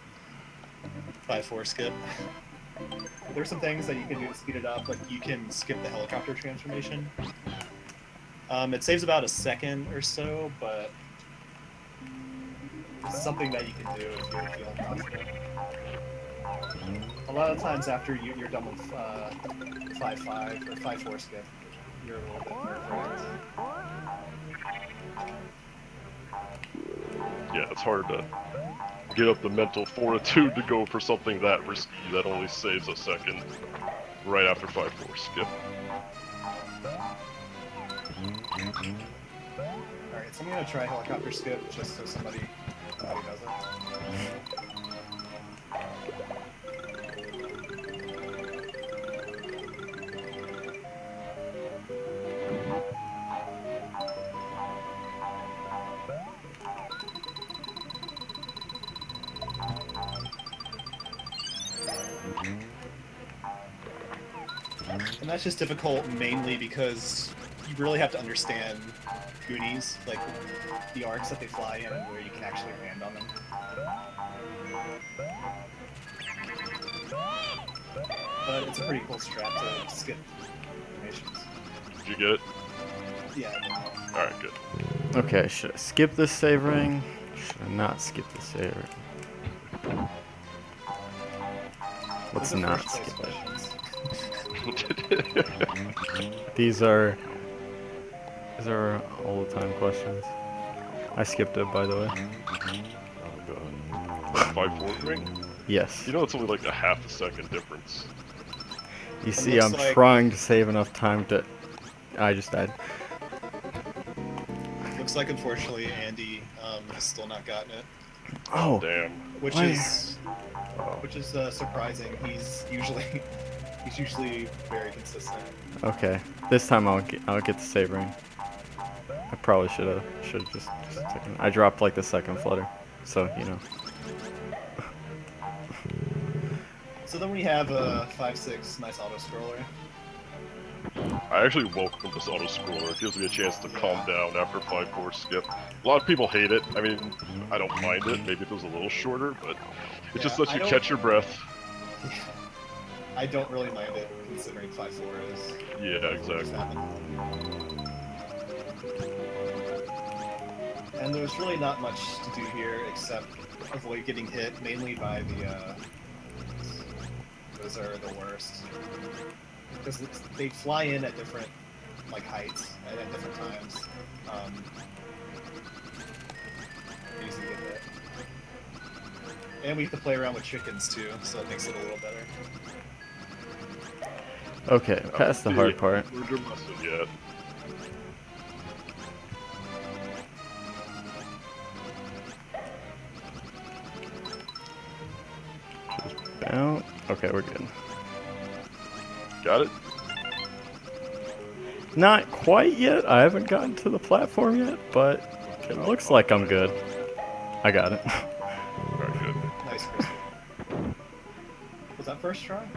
5-4 skip. There's some things that you can do to speed it up, like you can skip the helicopter transformation. It saves about a second or so, but it's something that you can do if you're feeling confident. A lot of times after you're done with 5-5 or 5-4 skip, you're a little bit nerve-wracked. Yeah, it's hard to get up the mental fortitude to go for something that risky that only saves a second right after 5-4 skip. Alright, so I'm gonna try helicopter skip just so somebody does it. And that's just difficult mainly because you really have to understand Goonies, like the arcs that they fly in and where you can actually land on them. But it's a pretty cool strat to skip formations. Did you get it? Yeah, Alright, good. Okay, should I skip this save ring? Should I not skip the save ring? Let's those are not first place skip it. questions. These are all the time questions. I skipped it, by the way. Oh god. 5-4 ring? Yes. You know it's only like a half a second difference. You It see, looks I'm like- trying to save enough time to. I just died. Looks like unfortunately Andy has still not gotten it, Oh, Damn. which Why? is surprising. He's usually very consistent. okay. This time I'll get the save ring. I probably should have just taken. I dropped like the second flutter, so you know. So then we have a 5-6 nice auto scroller. I actually welcome this auto scroller. It gives me a chance to calm down after 5-4 skip. A lot of people hate it. I mean, I don't mind it. Maybe if it was a little shorter, but it just Yeah, lets I you don't- catch your breath. I don't really mind it considering 5-4 is Yeah, just exactly. happened. And there's really not much to do here except avoid getting hit, mainly by the those are the worst. Because they fly in at different like heights at different times. Easy to get that. And we have to play around with chickens too, so it makes it a little better. Okay, past the hard part. We're aggressive yet. Bounce. Okay, we're good. Got it? Not quite yet. I haven't gotten to the platform yet, but it looks like I'm good. I got it. Very good. Nice, Crystal. Was that first try?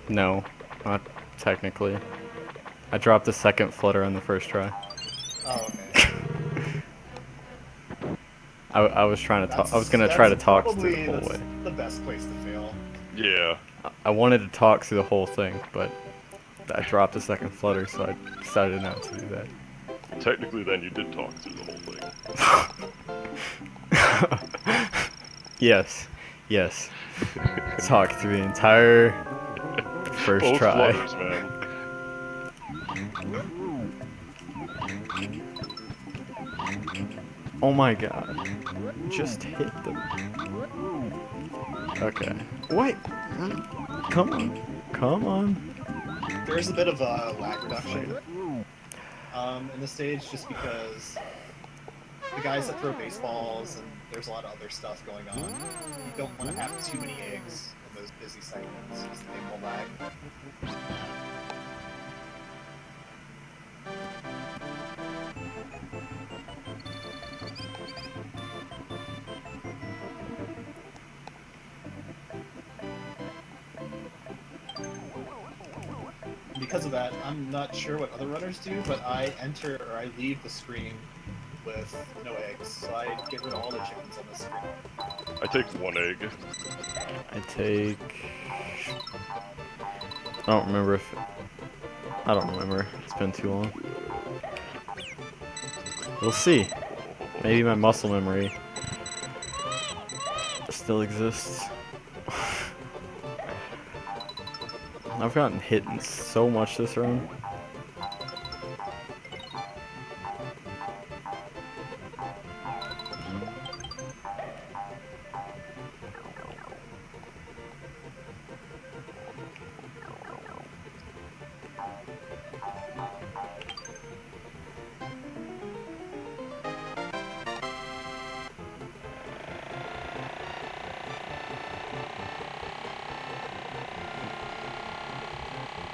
No, not technically. I dropped the second flutter on the first try. Oh, okay. I was trying to talk. I was gonna try to talk through the whole way. The best place to fail. Yeah. I wanted to talk through the whole thing, but I dropped the second flutter, so I decided not to do that. Technically, then you did talk through the whole thing. Yes, yes. Talk through the entire first Both try. flutters, man. Oh my god. Just hit them. Okay. Wait. Come on. Come on. There is a bit of a lag reduction in this stage, just because the guys that throw baseballs and there's a lot of other stuff going on. You don't want to have too many eggs in those busy segments, because they will lag. Because of that, I'm not sure what other runners do, but I enter or I leave the screen with no eggs, so I get rid of all the chickens on the screen. I take 1 egg. I take... I don't remember if... I don't remember. It's been too long. We'll see. Maybe my muscle memory still exists. I've gotten hit so much this run.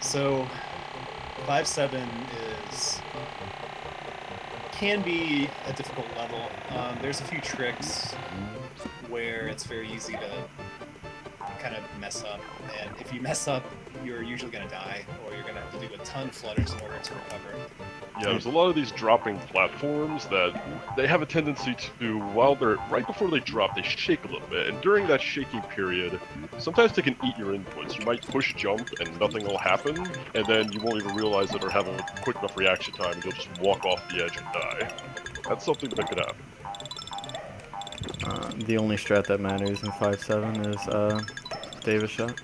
So, 5-7 can be a difficult level. There's a few tricks where it's very easy to kind of mess up, and if you mess up, you're usually going to die, or you're going to have to do a ton of flutters in order to recover. Yeah, there's a lot of these dropping platforms that they have a tendency to, while they're right before they drop, they shake a little bit, and during that shaking period, sometimes they can eat your inputs. You might push jump and nothing will happen, and then you won't even realize it or have a quick enough reaction time, and you'll just walk off the edge and die. That's something that could happen. The only strat that matters in 5-7 is Davis shot.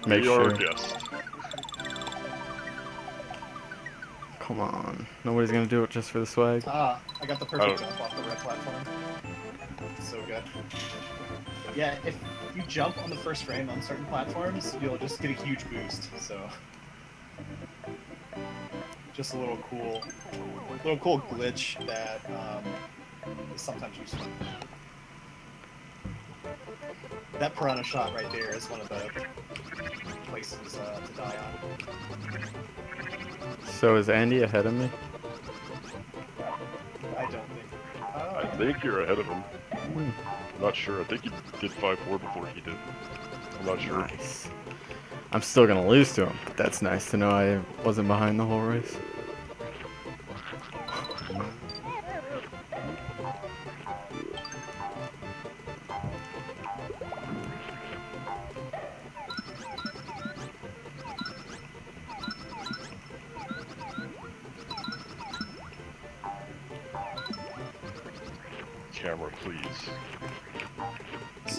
Make We are sure. a guest. Come on. Nobody's gonna do it just for the swag. Ah, I got the perfect jump off the red platform. So good. Yeah, if you jump on the first frame on certain platforms, you'll just get a huge boost, so... Just a little cool glitch that is sometimes useful. That piranha shot right there is one of the places to die on. So is Andy ahead of me? I don't think. I think you're ahead of him. I'm not sure. I think you did 5-4 before he did. I'm not sure. Nice. I'm still gonna lose to him, but that's nice to know I wasn't behind the whole race. Camera, please.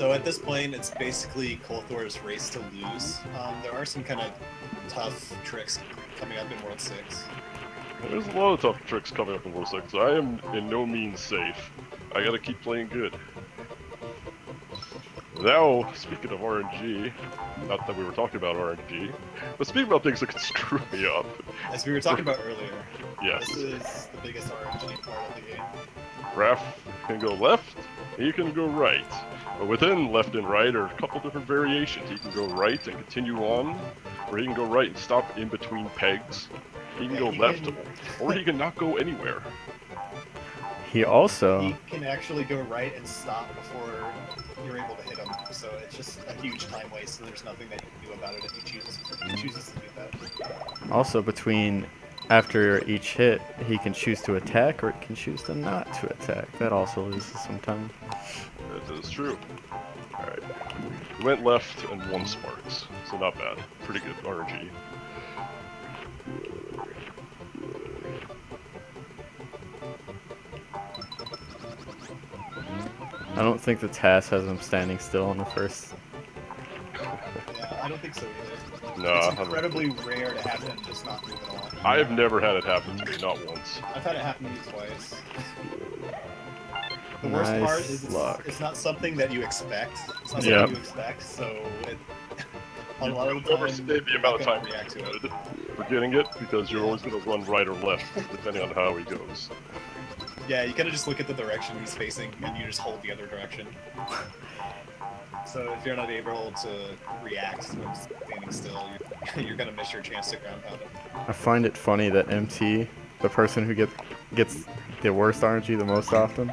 So at this point, it's basically Kolthor's race to lose. There are some kind of tough tricks coming up in World 6. There's a lot of tough tricks coming up in World 6. I am in no means safe. I gotta keep playing good. Now, speaking of RNG, not that we were talking about RNG, but speaking about things that could screw me up. As we were talking about earlier, Yes. this is the biggest RNG part of the game. Raph can go left, he can go right. But within left and right are a couple different variations. He can go right and continue on, or he can go right and stop in between pegs. He can Yeah, go he left, can- or he can not go anywhere. He also He can actually go right and stop before you're able to hit him. So it's just a huge time waste, and there's nothing that you can do about it if he chooses to do that. between after each hit, he can choose to attack or he can choose to not to attack. That also loses some time. That is true. Alright. We went left and 1 Sparks, so not bad. Pretty good RNG. I don't think the TAS has him standing still on the first. Yeah, I don't think so either. No, It's I haven't. incredibly rare to have him just not move at all. I have never had it happen to me, not once. I've had it happen to me twice. The worst part is it's not something that you expect. It's not something you expect, so it, a lot of the time, Overstate the amount of time you react to it. good for getting it, because you're always going to run right or left, depending on how he goes. Yeah, you kind of just look at the direction he's facing, and you just hold the other direction. So if you're not able to react to him standing still, you're gonna miss your chance to ground pound him. I find it funny that MT, the person who gets the worst RNG the most often,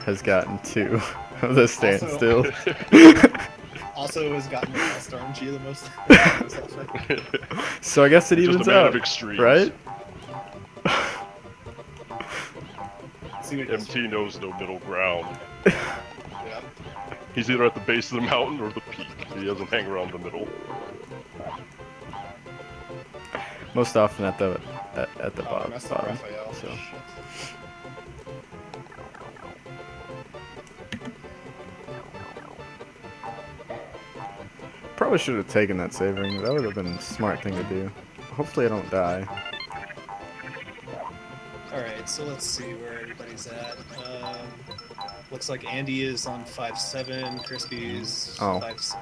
has gotten 2 of the standstill. Also has gotten the best RNG the most. So I guess it Just evens a man out, of extremes. right? See what MT knows no middle ground. yeah. He's either at the base of the mountain or the peak. He doesn't hang around the middle. Most often at the Oh, I bottom. messed up Raphael. So. Shit. Probably should have taken that save ring. That would have been a smart thing to do. Hopefully I don't die. Alright, so let's see where everybody's at. Looks like Andy is on 5-7, Crispy's Oh. 5-7.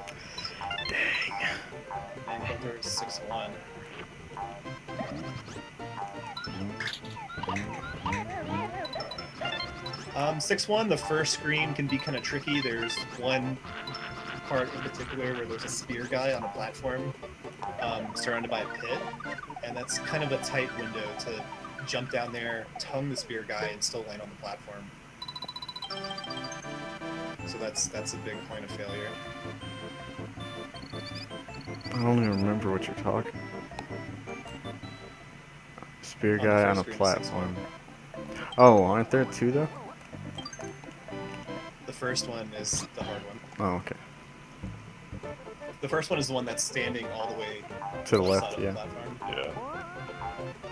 Dang. And Coulter is 6-1. Um, 6-1, the first screen can be kind of tricky. There's one part in particular where there's a spear guy on a platform surrounded by a pit, and that's kind of a tight window to jump down there, tongue the spear guy, and still land on the platform. So that's a big point of failure. I don't even remember what you're talking. Spear On the guy first on a screen, platform. Oh, aren't there 2 though? The first one is the hard one. Oh, okay. The first one is the one that's standing all the way To the other left, side of yeah. the platform. Yeah.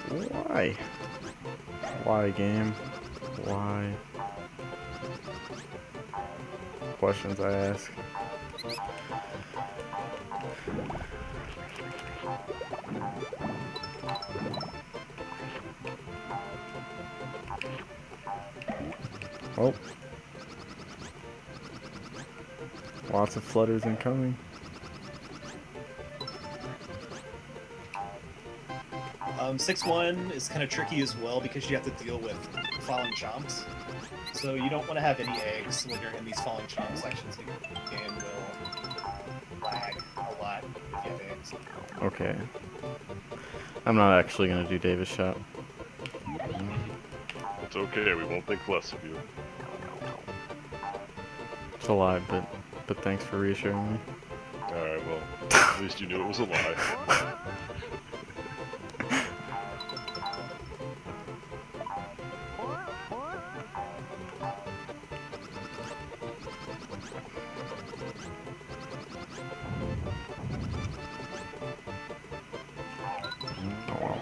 Why? Why, game? Why? Questions I ask. Oh. Lots of flutters incoming. 6-1 is kind of tricky as well because you have to deal with falling chomps. So you don't want to have any eggs when you're in these falling chomp sections. The game will lag a lot if you have eggs. Okay. I'm not actually gonna do Davis shot. It's okay, we won't think less of you. It's a lie, but thanks for reassuring me. Alright, well, at least you knew it was a lie. Oh well.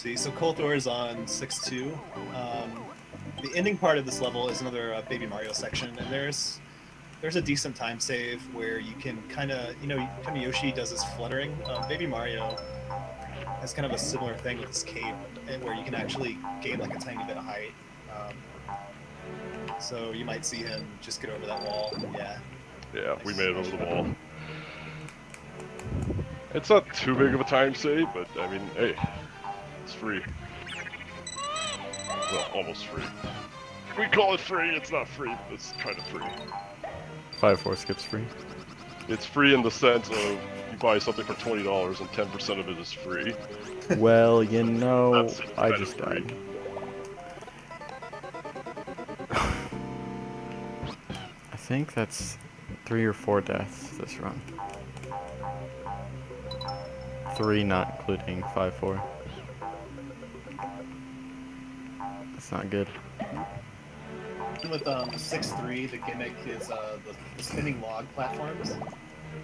See, so Kolthor is on 6-2. The ending part of this level is another Baby Mario section, and there's a decent time save where you can kind of, Yoshi does his fluttering. Baby Mario has kind of a similar thing with his cape, and where you can actually gain like a tiny bit of height. So you might see him just get over that wall. Yeah. Yeah, we made it over the wall. It's not too big of a time save, but I mean, hey, it's free. Well, almost free. We call it free, it's not free, but it's kind of free. 5-4 skips free. It's free in the sense of you buy something for $20 and 10% of it is free. Well, you know, That's I kind of just free. died. I think that's 3 or 4 deaths this run. 3 not including 5-4. That's not good. With 6-3, the gimmick is the spinning log platforms.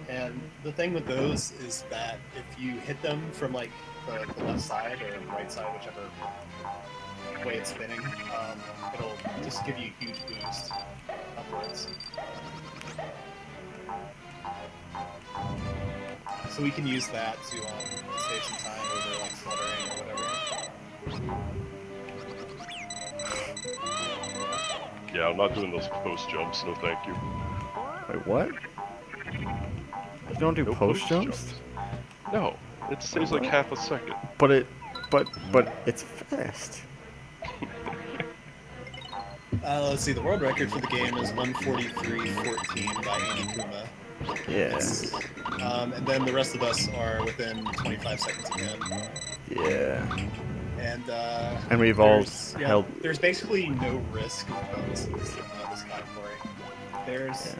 And the thing with those is that if you hit them from like the left side or right side, whichever way it's spinning, it'll just give you a huge boost upwards. So we can use that to save some time over like fluttering or whatever. Yeah, I'm not doing those post jumps, no thank you. Wait, what? You don't do No post jumps? No, it saves like half a second. But it's fast. Let's see, the world record for the game is 143.14 by Andy Kuma. Yeah. And then the rest of us are within 25 seconds of him. Yeah. And we've all yeah, held. there's basically no risk of bonuses in this category. There's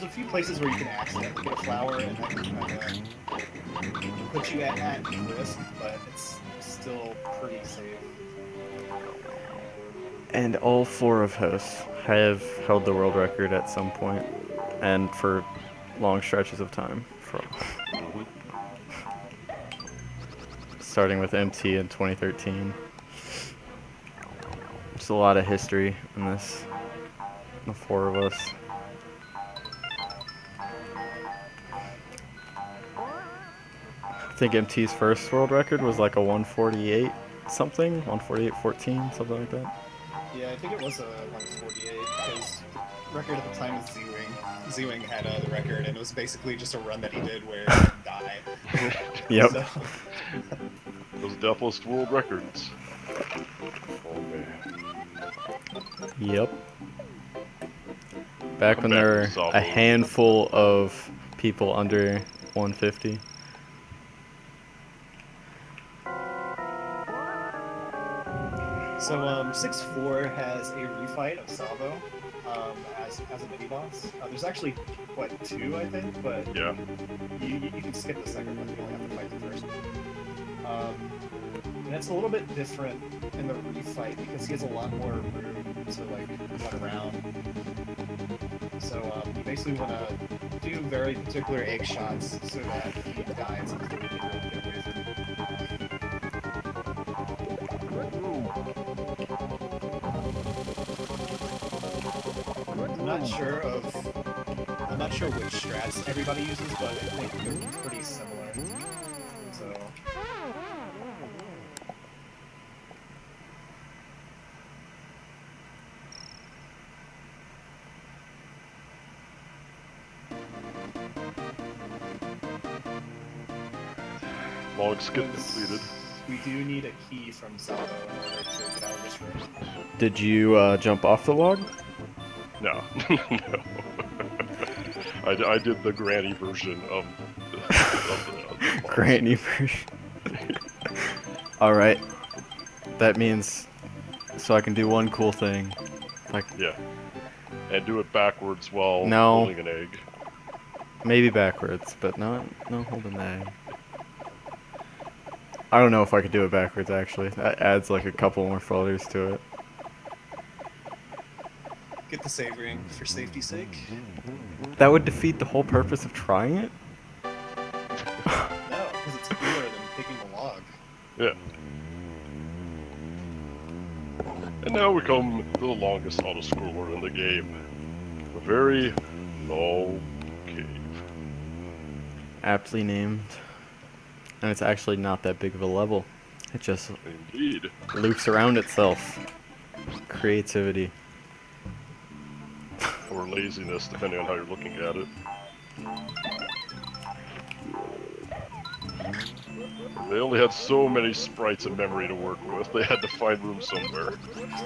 a few places where you can accidentally get a flower, and that can kind of put you at risk, but it's still pretty safe. And all 4 of us have held the world record at some point, and for long stretches of time. Starting with MT in 2013. There's a lot of history in this. The 4 of us. I think MT's first world record was like a 148 something, 148.14, something like that. Yeah, I think it was a 148, because the record at the time was Z-Wing. Z-Wing had the record, and it was basically just a run that he did where he didn't die. Yep. So, Those deathless world records. Oh man. Yep. Back when back there to were Salvo. a handful of people under 150. So 6-4 has a refight of Salvo as a mini boss. There's actually what 2, I think, but Yeah. you can skip the second one. You only have to fight the first. And it's a little bit different in the refight because he has a lot more room to like run around. So you basically want to do very particular egg shots so that he dies before you can really get away from him. I'm not sure which strats everybody uses, but I think they're pretty similar. So. Log skip completed. We do need a key from Salvo in order to get out of this room. Did you jump off the log? No. No. I did the granny version of the Granny version. Alright. That means so I can do one cool thing. Like Yeah. And do it backwards while No. holding an egg. maybe backwards, but not holding that. I don't know if I could do it backwards actually. That adds like a couple more floaters to it. Get the save ring for safety's sake. That would defeat the whole purpose of trying it? No, because it's cooler than picking the log. Yeah. And now we come to the longest auto-scroller in the game. A very long cave. Aptly named. And it's actually not that big of a level. It just Indeed. loops around itself. Creativity. Or laziness, depending on how you're looking at it. They only had so many sprites and memory to work with. They had to find room somewhere.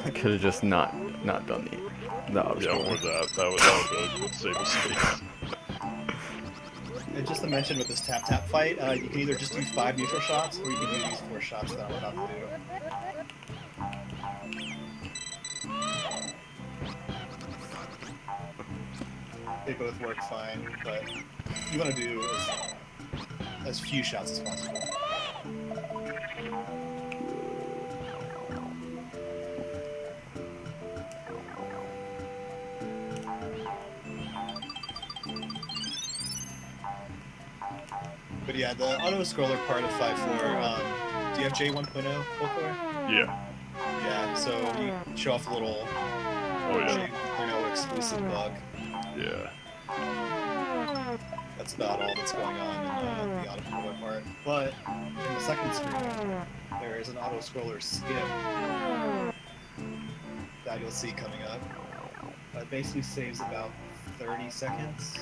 I could have just not done the auto Yeah, or that. That would have been a good save of space. And just to mention with this tap fight, you can either just do 5 neutral shots, or you can do these 4 shots that I'm about to do. They both work fine, but you want to do as few shots as possible. But yeah, the auto-scroller part of 5.4, do you have J 1.0 full core? Yeah. Yeah, so you show off a little Oh, J yeah. 1.0 exclusive bug. Yeah. That's about all that's going on in the auto-scroller part. But in the second screen, there is an auto-scroller skip that you'll see coming up. It basically saves about 30 seconds.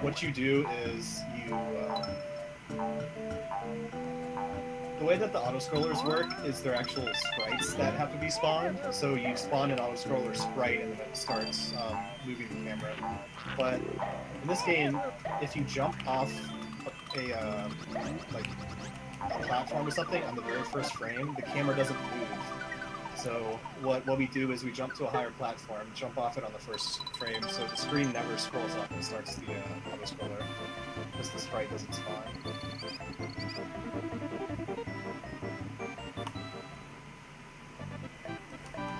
What you do is you... the way that the auto-scrollers work is they're actual sprites that have to be spawned. So you spawn an auto-scroller sprite and then it starts moving the camera. But in this game, if you jump off a platform or something on the very first frame, the camera doesn't move. So what we do is we jump to a higher platform, jump off it on the first frame, so the screen never scrolls up and starts the auto-scroller, because the sprite doesn't spawn.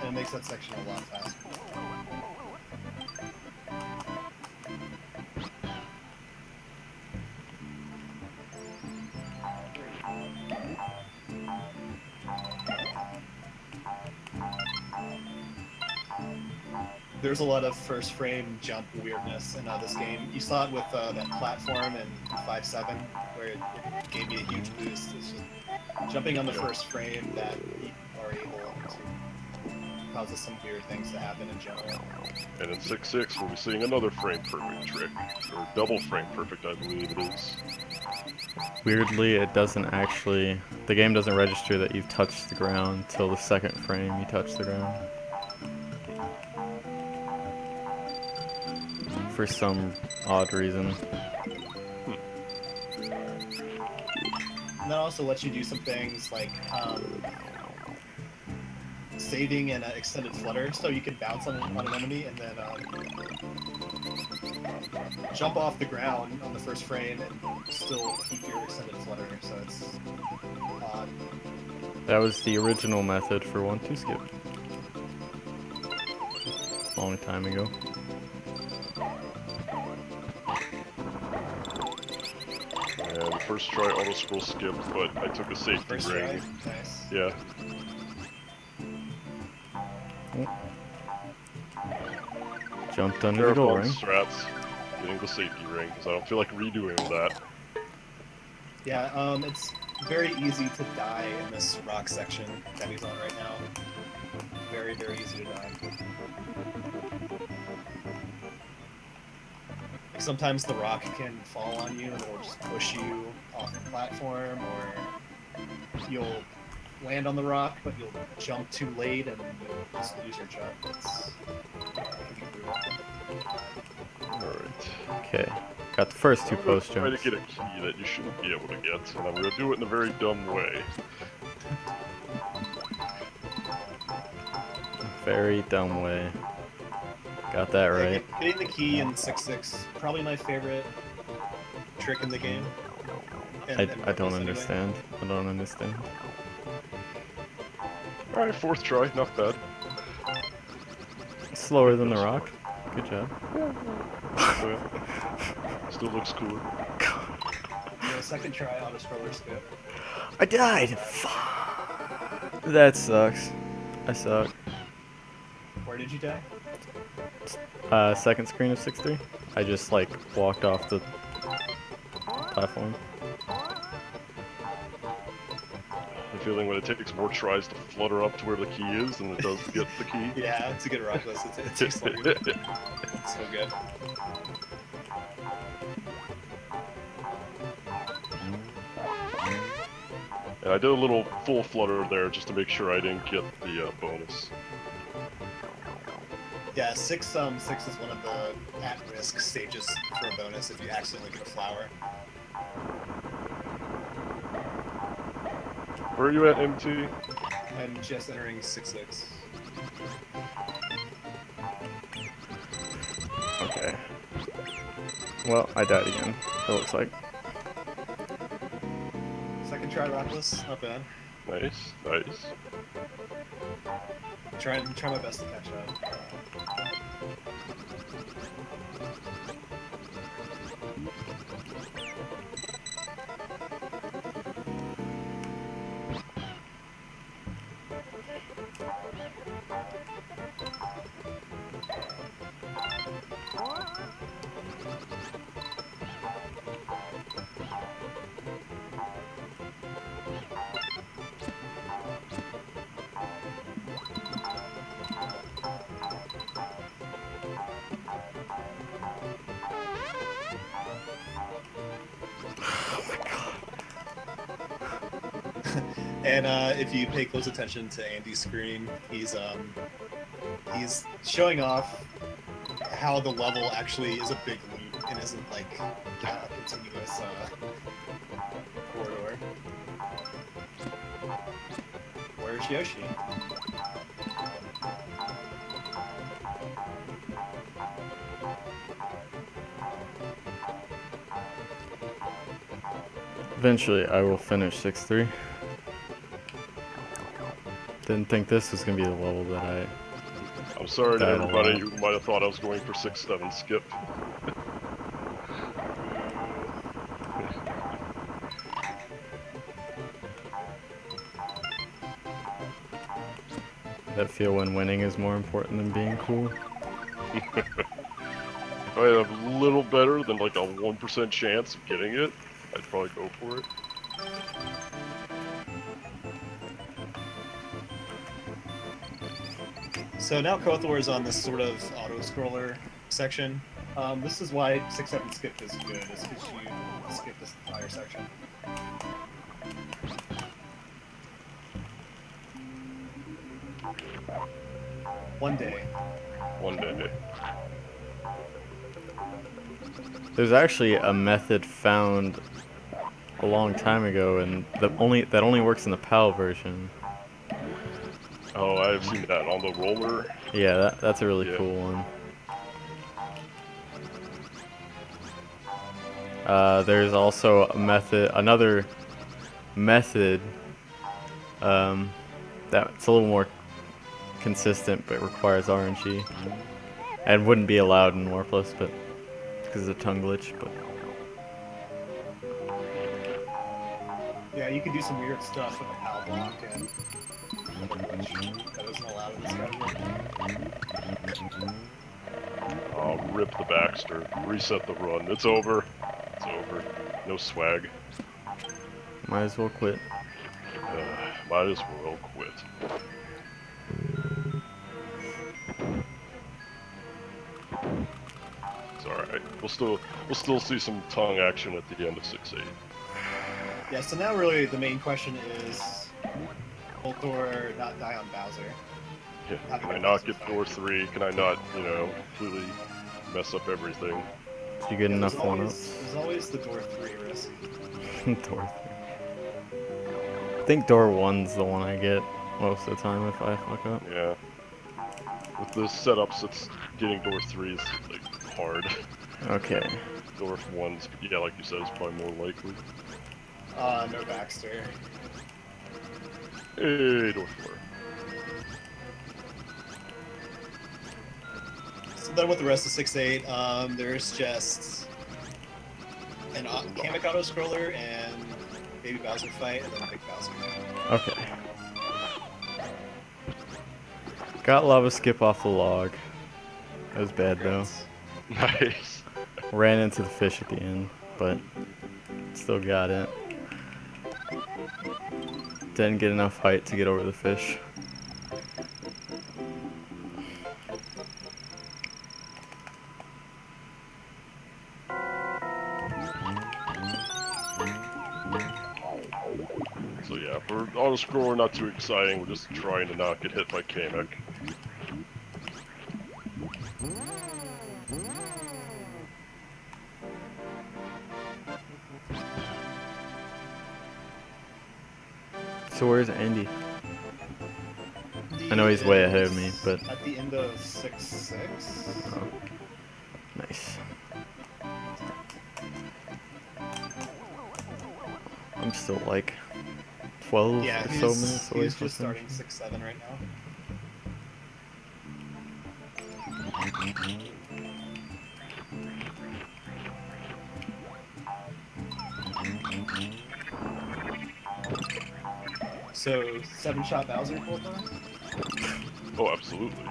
And it makes that section a lot faster. There's a lot of first frame jump weirdness in this game. You saw it with that platform in 5.7, where it gave me a huge boost. It's just jumping on the first frame that you are able to causes some weird things to happen in general. And in 6.6, we'll be seeing another frame perfect trick. Or double frame perfect, I believe it is. Weirdly, it doesn't actually... The game doesn't register that you've touched the ground till the second frame you touch the ground. For some odd reason. And that also lets you do some things like saving in an extended flutter, so you can bounce on an enemy and then jump off the ground on the first frame and still keep your extended flutter, so it's odd. That was the original method for 1-2 skip. Long time ago. And first try auto scroll skip, but I took a safety First ring. try, nice. Yeah. Jumped under the Careful goal on ring. strats, getting the safety ring, because I don't feel like redoing that. Yeah, it's very easy to die in this rock section that he's on right now. Very, very easy to die. Like sometimes the rock can fall on you and it'll just push you off the platform, or you'll land on the rock, but you'll jump too late and you'll just lose your jump. It can be brutal. Alright. Okay. Got the first two I'm gonna post try to jumps. get a key that you shouldn't be able to get, and I'm gonna do it in a very dumb way. Very dumb way. Got that right. Getting the key in 6.6, probably my favorite trick in the game. I don't understand. I don't understand. Alright, fourth try, not bad. Slower than the rock. Good job. Well, still looks cooler. Second try, auto scroller skip. I died! That sucks. I suck. Where did you die? Second screen of 6-3. I just like walked off the platform. I'm feeling when it takes more tries to flutter up to where the key is than it does to get the key. Yeah, to get Rockless, it takes longer. It's so good. And I did a little full flutter there just to make sure I didn't get the bonus. Yeah, 6 is one of the at-risk stages for a bonus if you accidentally get a flower. Where are you at, MT? I'm just entering 6-6. Okay. Well, I died again. It looks like. Second try Rockless, not bad. Nice, nice. Try my best to catch up. And if you pay close attention to Andy's screen, he's showing off how the level actually is a big loop and isn't like a continuous corridor. Where's Yoshi? Eventually, I will finish 6-3. Didn't think this was gonna be the level that I. I'm sorry to Died a everybody lot. who might have thought I was going for 6-7 skip. That feel when winning is more important than being cool. If I had a little better than like a 1% chance of getting it, I'd probably go for it. So now Kothor is on this sort of auto-scroller section. This is why 6-7 skip is good, is because you skip this entire section. One day. One day. There's actually a method found a long time ago, and that only works in the PAL version. Oh, I've seen that on the roller. Yeah, that's a really cool one. There's also another method that's a little more consistent but requires RNG and wouldn't be allowed in Warpless, but because of the tongue glitch. But yeah, you can do some weird stuff with the PAL block and that isn't allowed in this version. Oh, rip the Baxter. Reset the run. It's over. It's over. No swag. might as well quit. Might as well quit. It's alright. We'll still see some tongue action at the end of 6-8. Yeah, so now really the main question is, will Thor not die on Bowser? Yeah. Can I not get Thor 3? Can I not, completely mess up everything? Did you get enough one-ups? There's always the door 3 risk. Door 3. I think door 1's the one I get most of the time if I fuck up. Yeah. With the setups, it's getting door 3 is like hard. Okay. Door 1's, yeah, like you said, is probably more likely. No Baxter. Hey, door 4. So then with the rest of 6-8, there's just an Kamek auto-scroller and Baby Bowser fight, and then Big Bowser. Okay. Got lava skip off the log. That was bad though. Congrats. Nice. Ran into the fish at the end, but still got it. Didn't get enough height to get over the fish. So yeah, for auto-scroller, not too exciting. We're just trying to not get hit by Kamek. So where's Andy? I know he's way ahead of me, but At the end of 6-6. oh, nice. I'm still like 12 Yeah, or he's, so minutes away he's from just starting 6-7 right now. So, 7-shot Bowser qualifying? Oh, absolutely.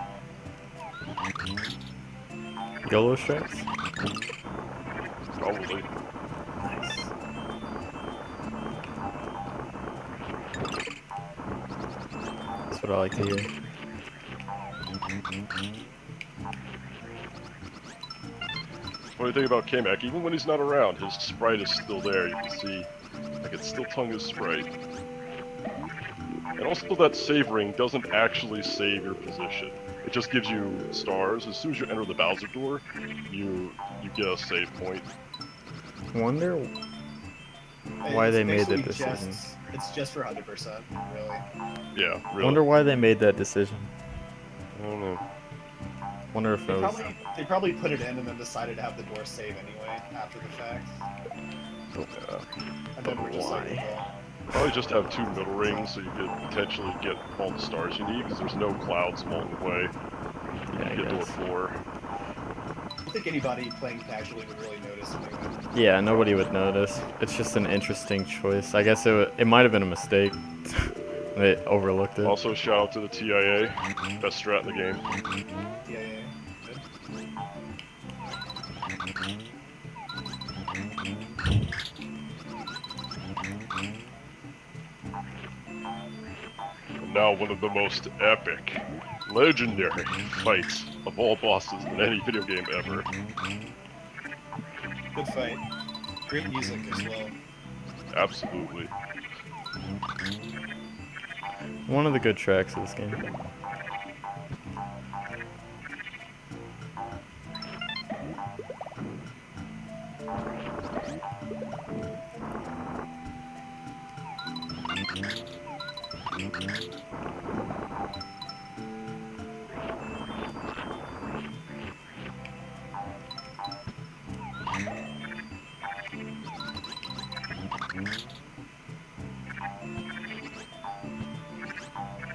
YOLO strikes? Probably. Nice. That's what I like to hear. Funny thing about Kamek, even when he's not around, his sprite is still there. You can see I can still tongue his sprite. And also that save ring doesn't actually save your position. It just gives you stars. As soon as you enter the Bowser door, you get a save point. Wonder why It's they made that basically decision. It's just for 100%, really. Yeah, really. Wonder why they made that decision. I don't know. Wonder if They it was. probably put it in and then decided to have the door save anyway after the fact. And then we're just like, Why? well, Probably just have 2 middle rings so you could potentially get all the stars you need, because there's no clouds along the way. Yeah, I You get door guess. 4. I don't think anybody playing casually would really notice anyway. Yeah, nobody would notice. It's just an interesting choice. I guess it might have been a mistake. They overlooked it. Also, shout out to the TIA. Best strat in the game. Yeah. And now one of the most epic, legendary fights of all bosses in any video game ever. Good fight. Great music as well. Absolutely. One of the good tracks of this game.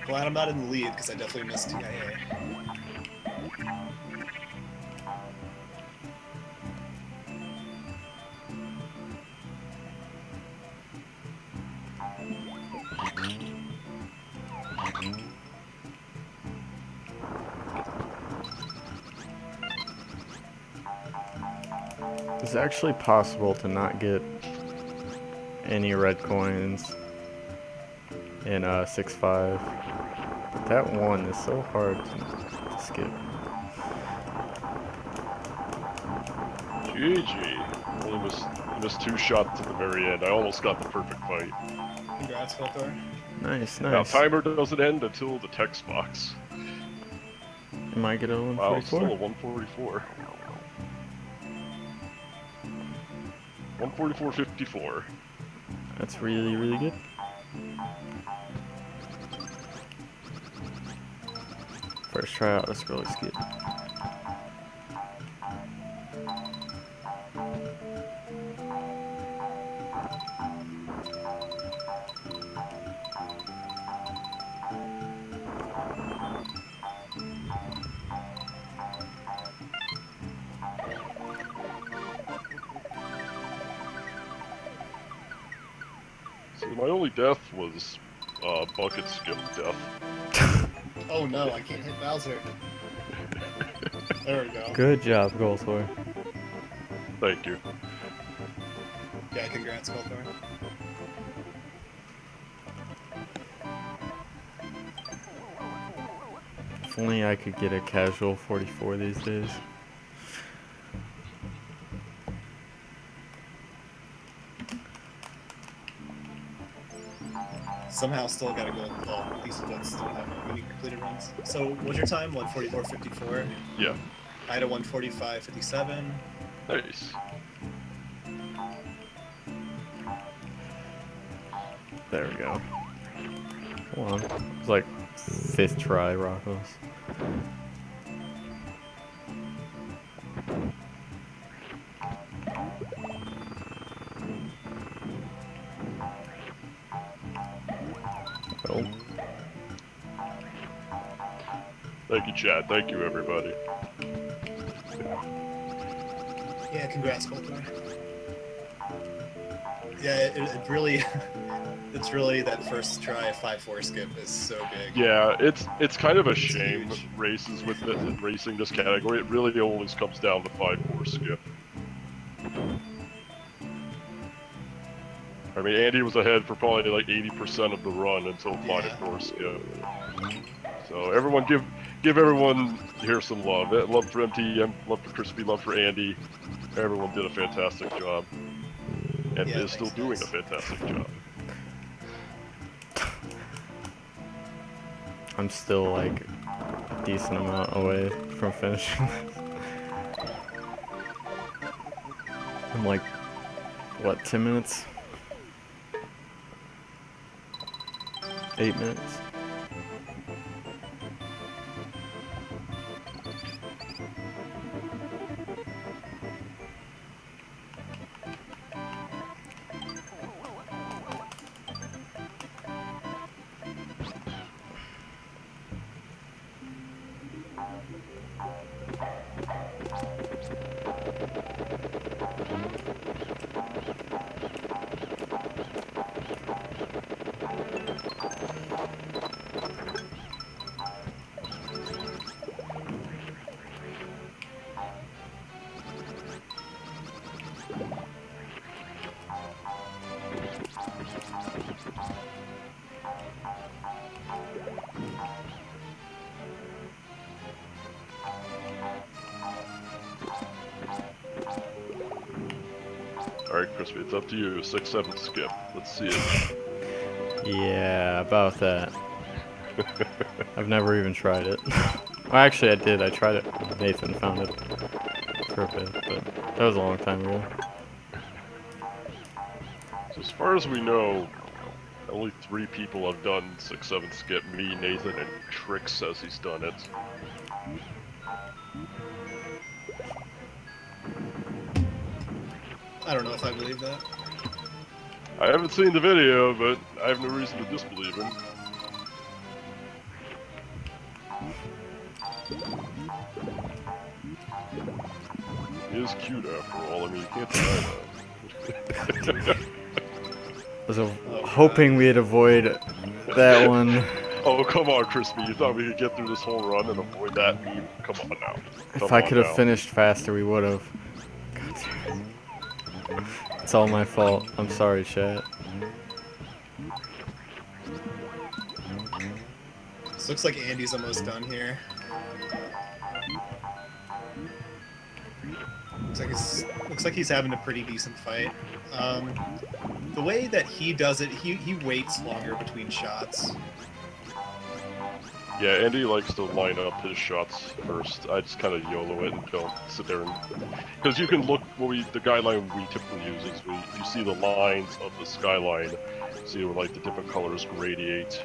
Glad I'm not in the lead because I definitely missed TIA. It's actually possible to not get any red coins in 6-5. But that one is so hard to skip. GG. Only missed 2 shots at the very end. I almost got the perfect fight. Congrats, Kotor. Nice, Now, nice. timer doesn't end until the text box. You might get a Wow, it's still a 144. 144. 144.54. That's really, really good. First try out, let's go, let's skip. So my only death was bucket skip death. Oh Oh no, I can't hit Bowser. There we go. Good job, Goldthor. Thank you. Yeah, congrats, Goldthor. If only I could get a casual 44 these days. Somehow still gotta go. Oh, these ones still have many completed runs. So, what's your time? 1:44:54. Yeah. I had a 1:45:57. Nice. There we go. Come on. It's like 5th try, Rocos. Oh. Thank you, Chad. Thank you, everybody. Yeah, congrats, Goldthor. Yeah, it really, it's really that first try 5-4 skip is so big. Yeah, it's kind of a shame huge. races with racing this category. It really always comes down to 5-4 skip. I mean, Andy was ahead for probably like 80% of the run until 5-4 skip. So everyone give everyone here some love. Love for MT, love for Crispy, love for Andy. Everyone did a fantastic job. And Yeah, is still doing guys. a fantastic job. I'm still like a decent amount away from finishing this. I'm like, what, 10 minutes? 8 minutes? Alright, Crispy, it's up to you. 6-7 skip. Let's see it. Yeah, about that. I've never even tried it. Well, actually I did. I tried it when Nathan found it for a bit, but that was a long time ago. So as far as we know, only 3 people have done 6-7 skip. Me, Nathan, and Trick says he's done it. I don't know if I believe that. I haven't seen the video, but I have no reason to disbelieve him. He is cute after all. I mean, you can't deny that. I was hoping we'd avoid that one. Oh, come on, Crispy. You thought we could get through this whole run and avoid that meme? Come on now. If I could have finished faster, we would have. God damn it. It's all my fault. I'm sorry, chat. This looks like Andy's almost done here. Looks like he's having a pretty decent fight. The way that he does it, he waits longer between shots. Yeah, Andy likes to line up his shots first. I just kind of YOLO it and don't sit there and... Because you can look, the guideline we typically use is you see the lines of the skyline, see where like the different colors radiate.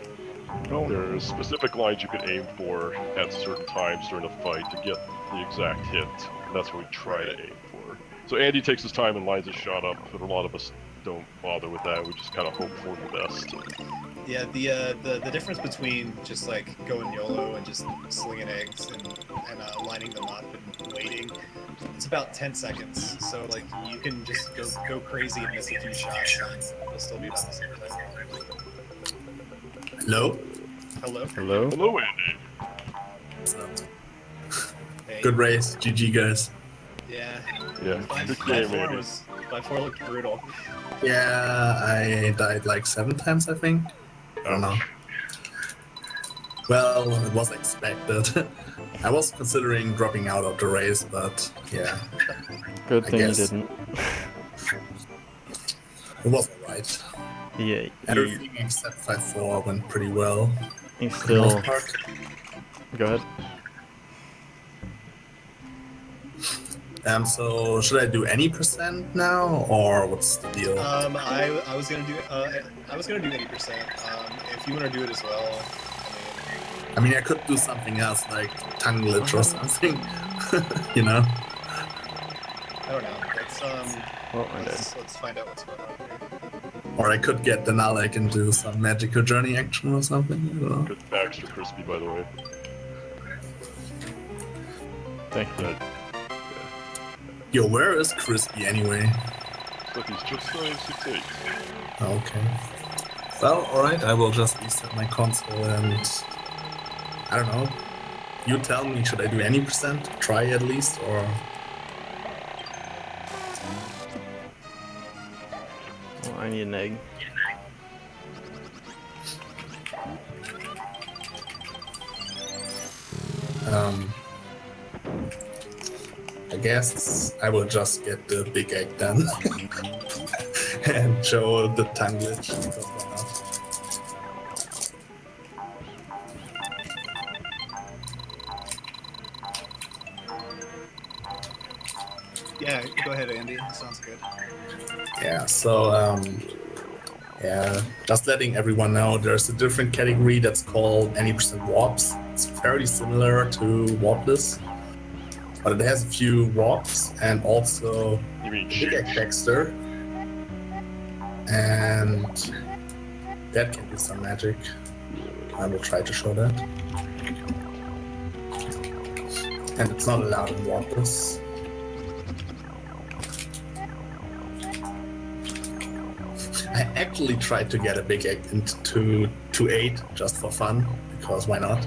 Oh. There's specific lines you can aim for at certain times during a fight to get the exact hit. And that's what we try to aim for. So Andy takes his time and lines his shot up, but a lot of us don't bother with that. We just kind of hope for the best. Yeah, the difference between just like going YOLO and just slinging eggs and lining them up and waiting, it's about 10 seconds. So like you can just go crazy and miss a few shots, and it'll still be about the same thing. Hello? Hello. Hello? Hello, Andy. what's up? Hey. Good race, GG guys. Yeah. Yeah, good game, Andy. By 4 looked brutal. Yeah, I died like 7 times, I think. I don't know. Well, it was expected. I was considering dropping out of the race, but yeah, Good I thing guess. you didn't. it was alright. Yeah, Everything except 5-4 went pretty well. you For the most still. part. Go ahead. So should I do any percent now, or what's the deal? I was gonna do 80%. If you wanna do it as well, I mean, I could do something else, like tongue glitch or something. You know? I don't know. Oh, I did. Let's find out what's going on here. Or I could get the Nalek and do some magical journey action or something. I don't know. Good extra crispy, by the way. Thank you. Yo, where is Crispy anyway? But he's just starting 6-8. Okay. Well, alright, I will just reset my console and... I don't know. You tell me, should I do any percent? Try at least, or... Oh, I need an egg. I guess I will just get the big egg then. And show the tongue glitch. Because why not? Yeah, go ahead, Andy. Sounds good. Yeah, so, yeah, just letting everyone know, there's a different category that's called any percent warps. It's fairly similar to Warpless, but it has a few warps and also You mean big egg shoot? Dexter, and that can do some magic. I will try to show that. And it's not allowed in Warpless. I actually tried to get a big egg into 8 just for fun, because why not?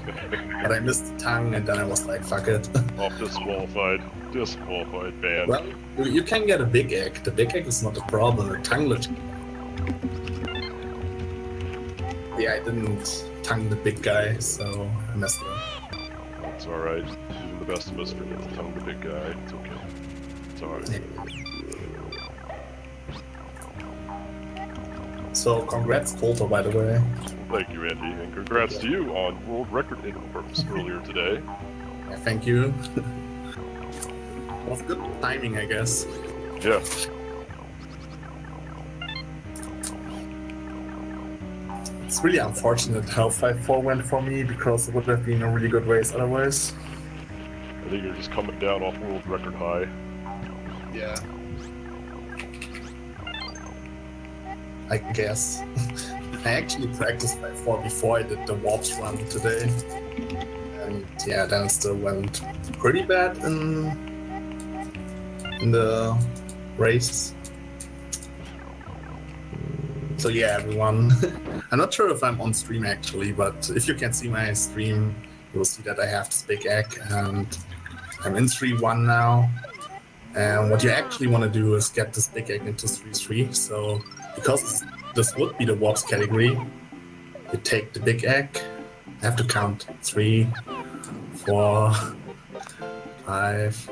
But I missed the tongue and then I was like, fuck it. Oh, disqualified. Disqualified, banned. Well, you can get a big egg. The big egg is not a problem. The tongue glitch. Yeah, I didn't tongue the big guy, so I messed it up. It's alright. Even the best of us forget to tongue the big guy. It's okay. It's alright. So congrats, Coulter, by the way. Thank you, Andy, and congrats to you on world record in warps earlier today. Yeah, thank you. Was good timing, I guess. Yeah. It's really unfortunate how 5-4 went for me, because it would have been a really good race otherwise. I think you're just coming down off world record high. Yeah. I guess. I actually practiced 5-4 before I did the warps run today. And yeah, then it still went pretty bad in the race. So yeah, everyone. I'm not sure if I'm on stream actually, but if you can see my stream, you'll see that I have this big egg and I'm in 3-1 now. And what you actually want to do is get this big egg into 3-3. So because this would be the warps category, you take the big egg. I have to count 3, 4, 5,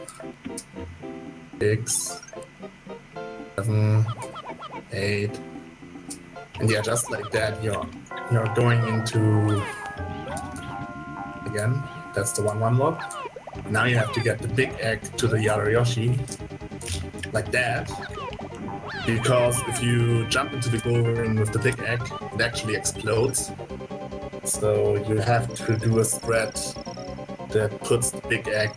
6, 7, 8, and yeah, just like that, you're going into again. That's the 1-1 lock. Now you have to get the big egg to the other Yoshi, like that. Because if you jump into the goal ring with the big egg, it actually explodes. So you have to do a spread that puts the big egg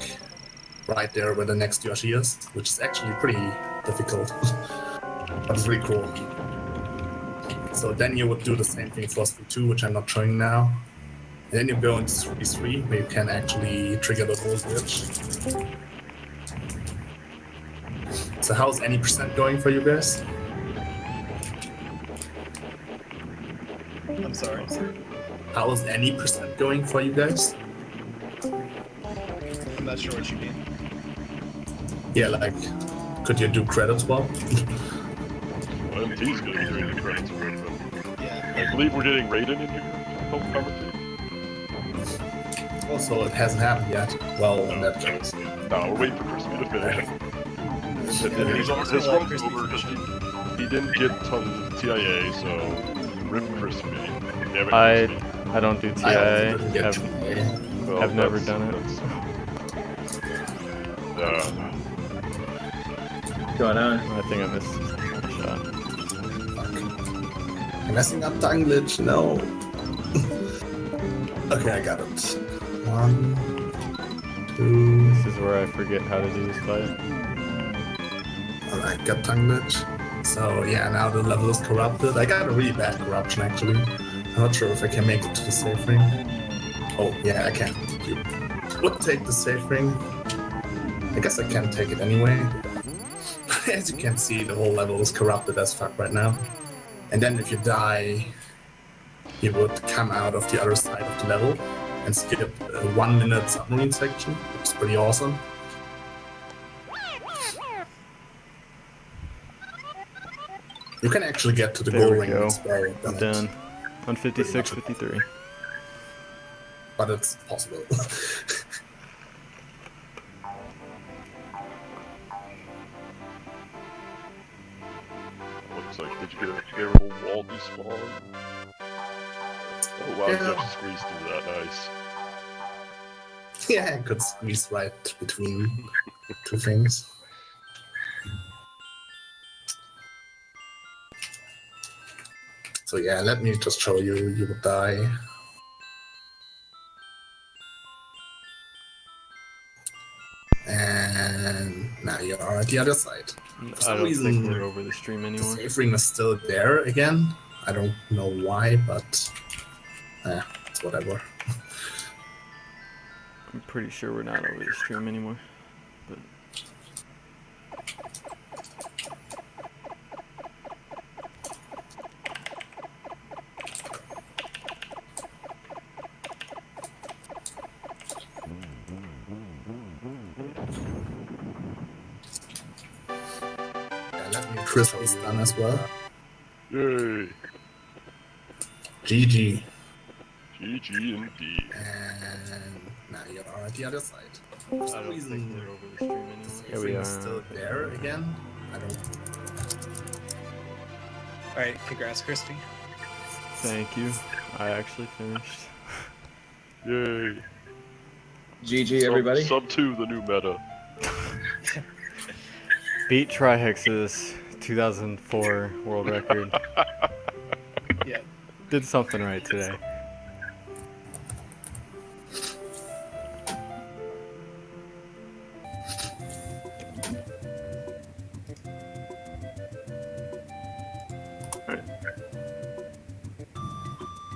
right there where the next Yoshi is, which is actually pretty difficult. But it's really cool. So then you would do the same thing for 3-2, which I'm not showing now. And then you go into 3-3, where you can actually trigger the whole switch. So how's any percent going for you guys? I'm sorry. How is any percent going for you guys? I'm not sure what you mean. Yeah, like, could you do credit swap? Well, MT's going to be doing the credits for it. Yeah. I believe we're getting Raiden in here to help commentate. Also, it hasn't happened yet. Well, in that case. No, we're waiting for Crispy to finish. His We're run gonna let was Crispy over because finish he didn't get tons of TIA, so rip Crispy. Damn it, I Crispy. don't do I also TIA. didn't get Have, TIA. Well, I've never that's- done it. that's- going on? I think I missed a shot. I'm messing up tongue glitch, no. Okay, I got it. 1, 2. This is where I forget how to do this fight. Alright, got tongue glitch. So yeah, now the level is corrupted. I got a really bad corruption actually. I'm not sure if I can make it to the safe ring. Oh yeah, I can. You would take the safe ring. I guess I can take it anyway. As you can see, the whole level is corrupted as fuck right now. And then if you die, you would come out of the other side of the level and skip a 1 minute submarine section, which is pretty awesome. You can actually get to the There goal we ring go. as well, I'm done. 156, 53. but it's possible. Looks like, did you get a terrible wall despawn? Oh wow, you Yeah. just squeezed through that, nice. Yeah, I could squeeze right between two things. So yeah, let me just show you. You would die. And now you are at the other side. I some don't think reason, we're over the stream The anymore. safe ring is still there again. I don't know why, but it's whatever. I'm pretty sure we're not over the stream anymore. But Yeah, let me Chris is done as well. Yay! GG. GG indeed. And now you are at the other side. For I some don't think reason, we're over the stream the anymore. safe Yeah, we ring are. is still there again. I don't. Alright, congrats, Crispy. Thank you. I actually finished. Yay! GG, everybody. Sub 2, the new meta. Beat Trihex's 2004 world record. Yeah. Did something right today.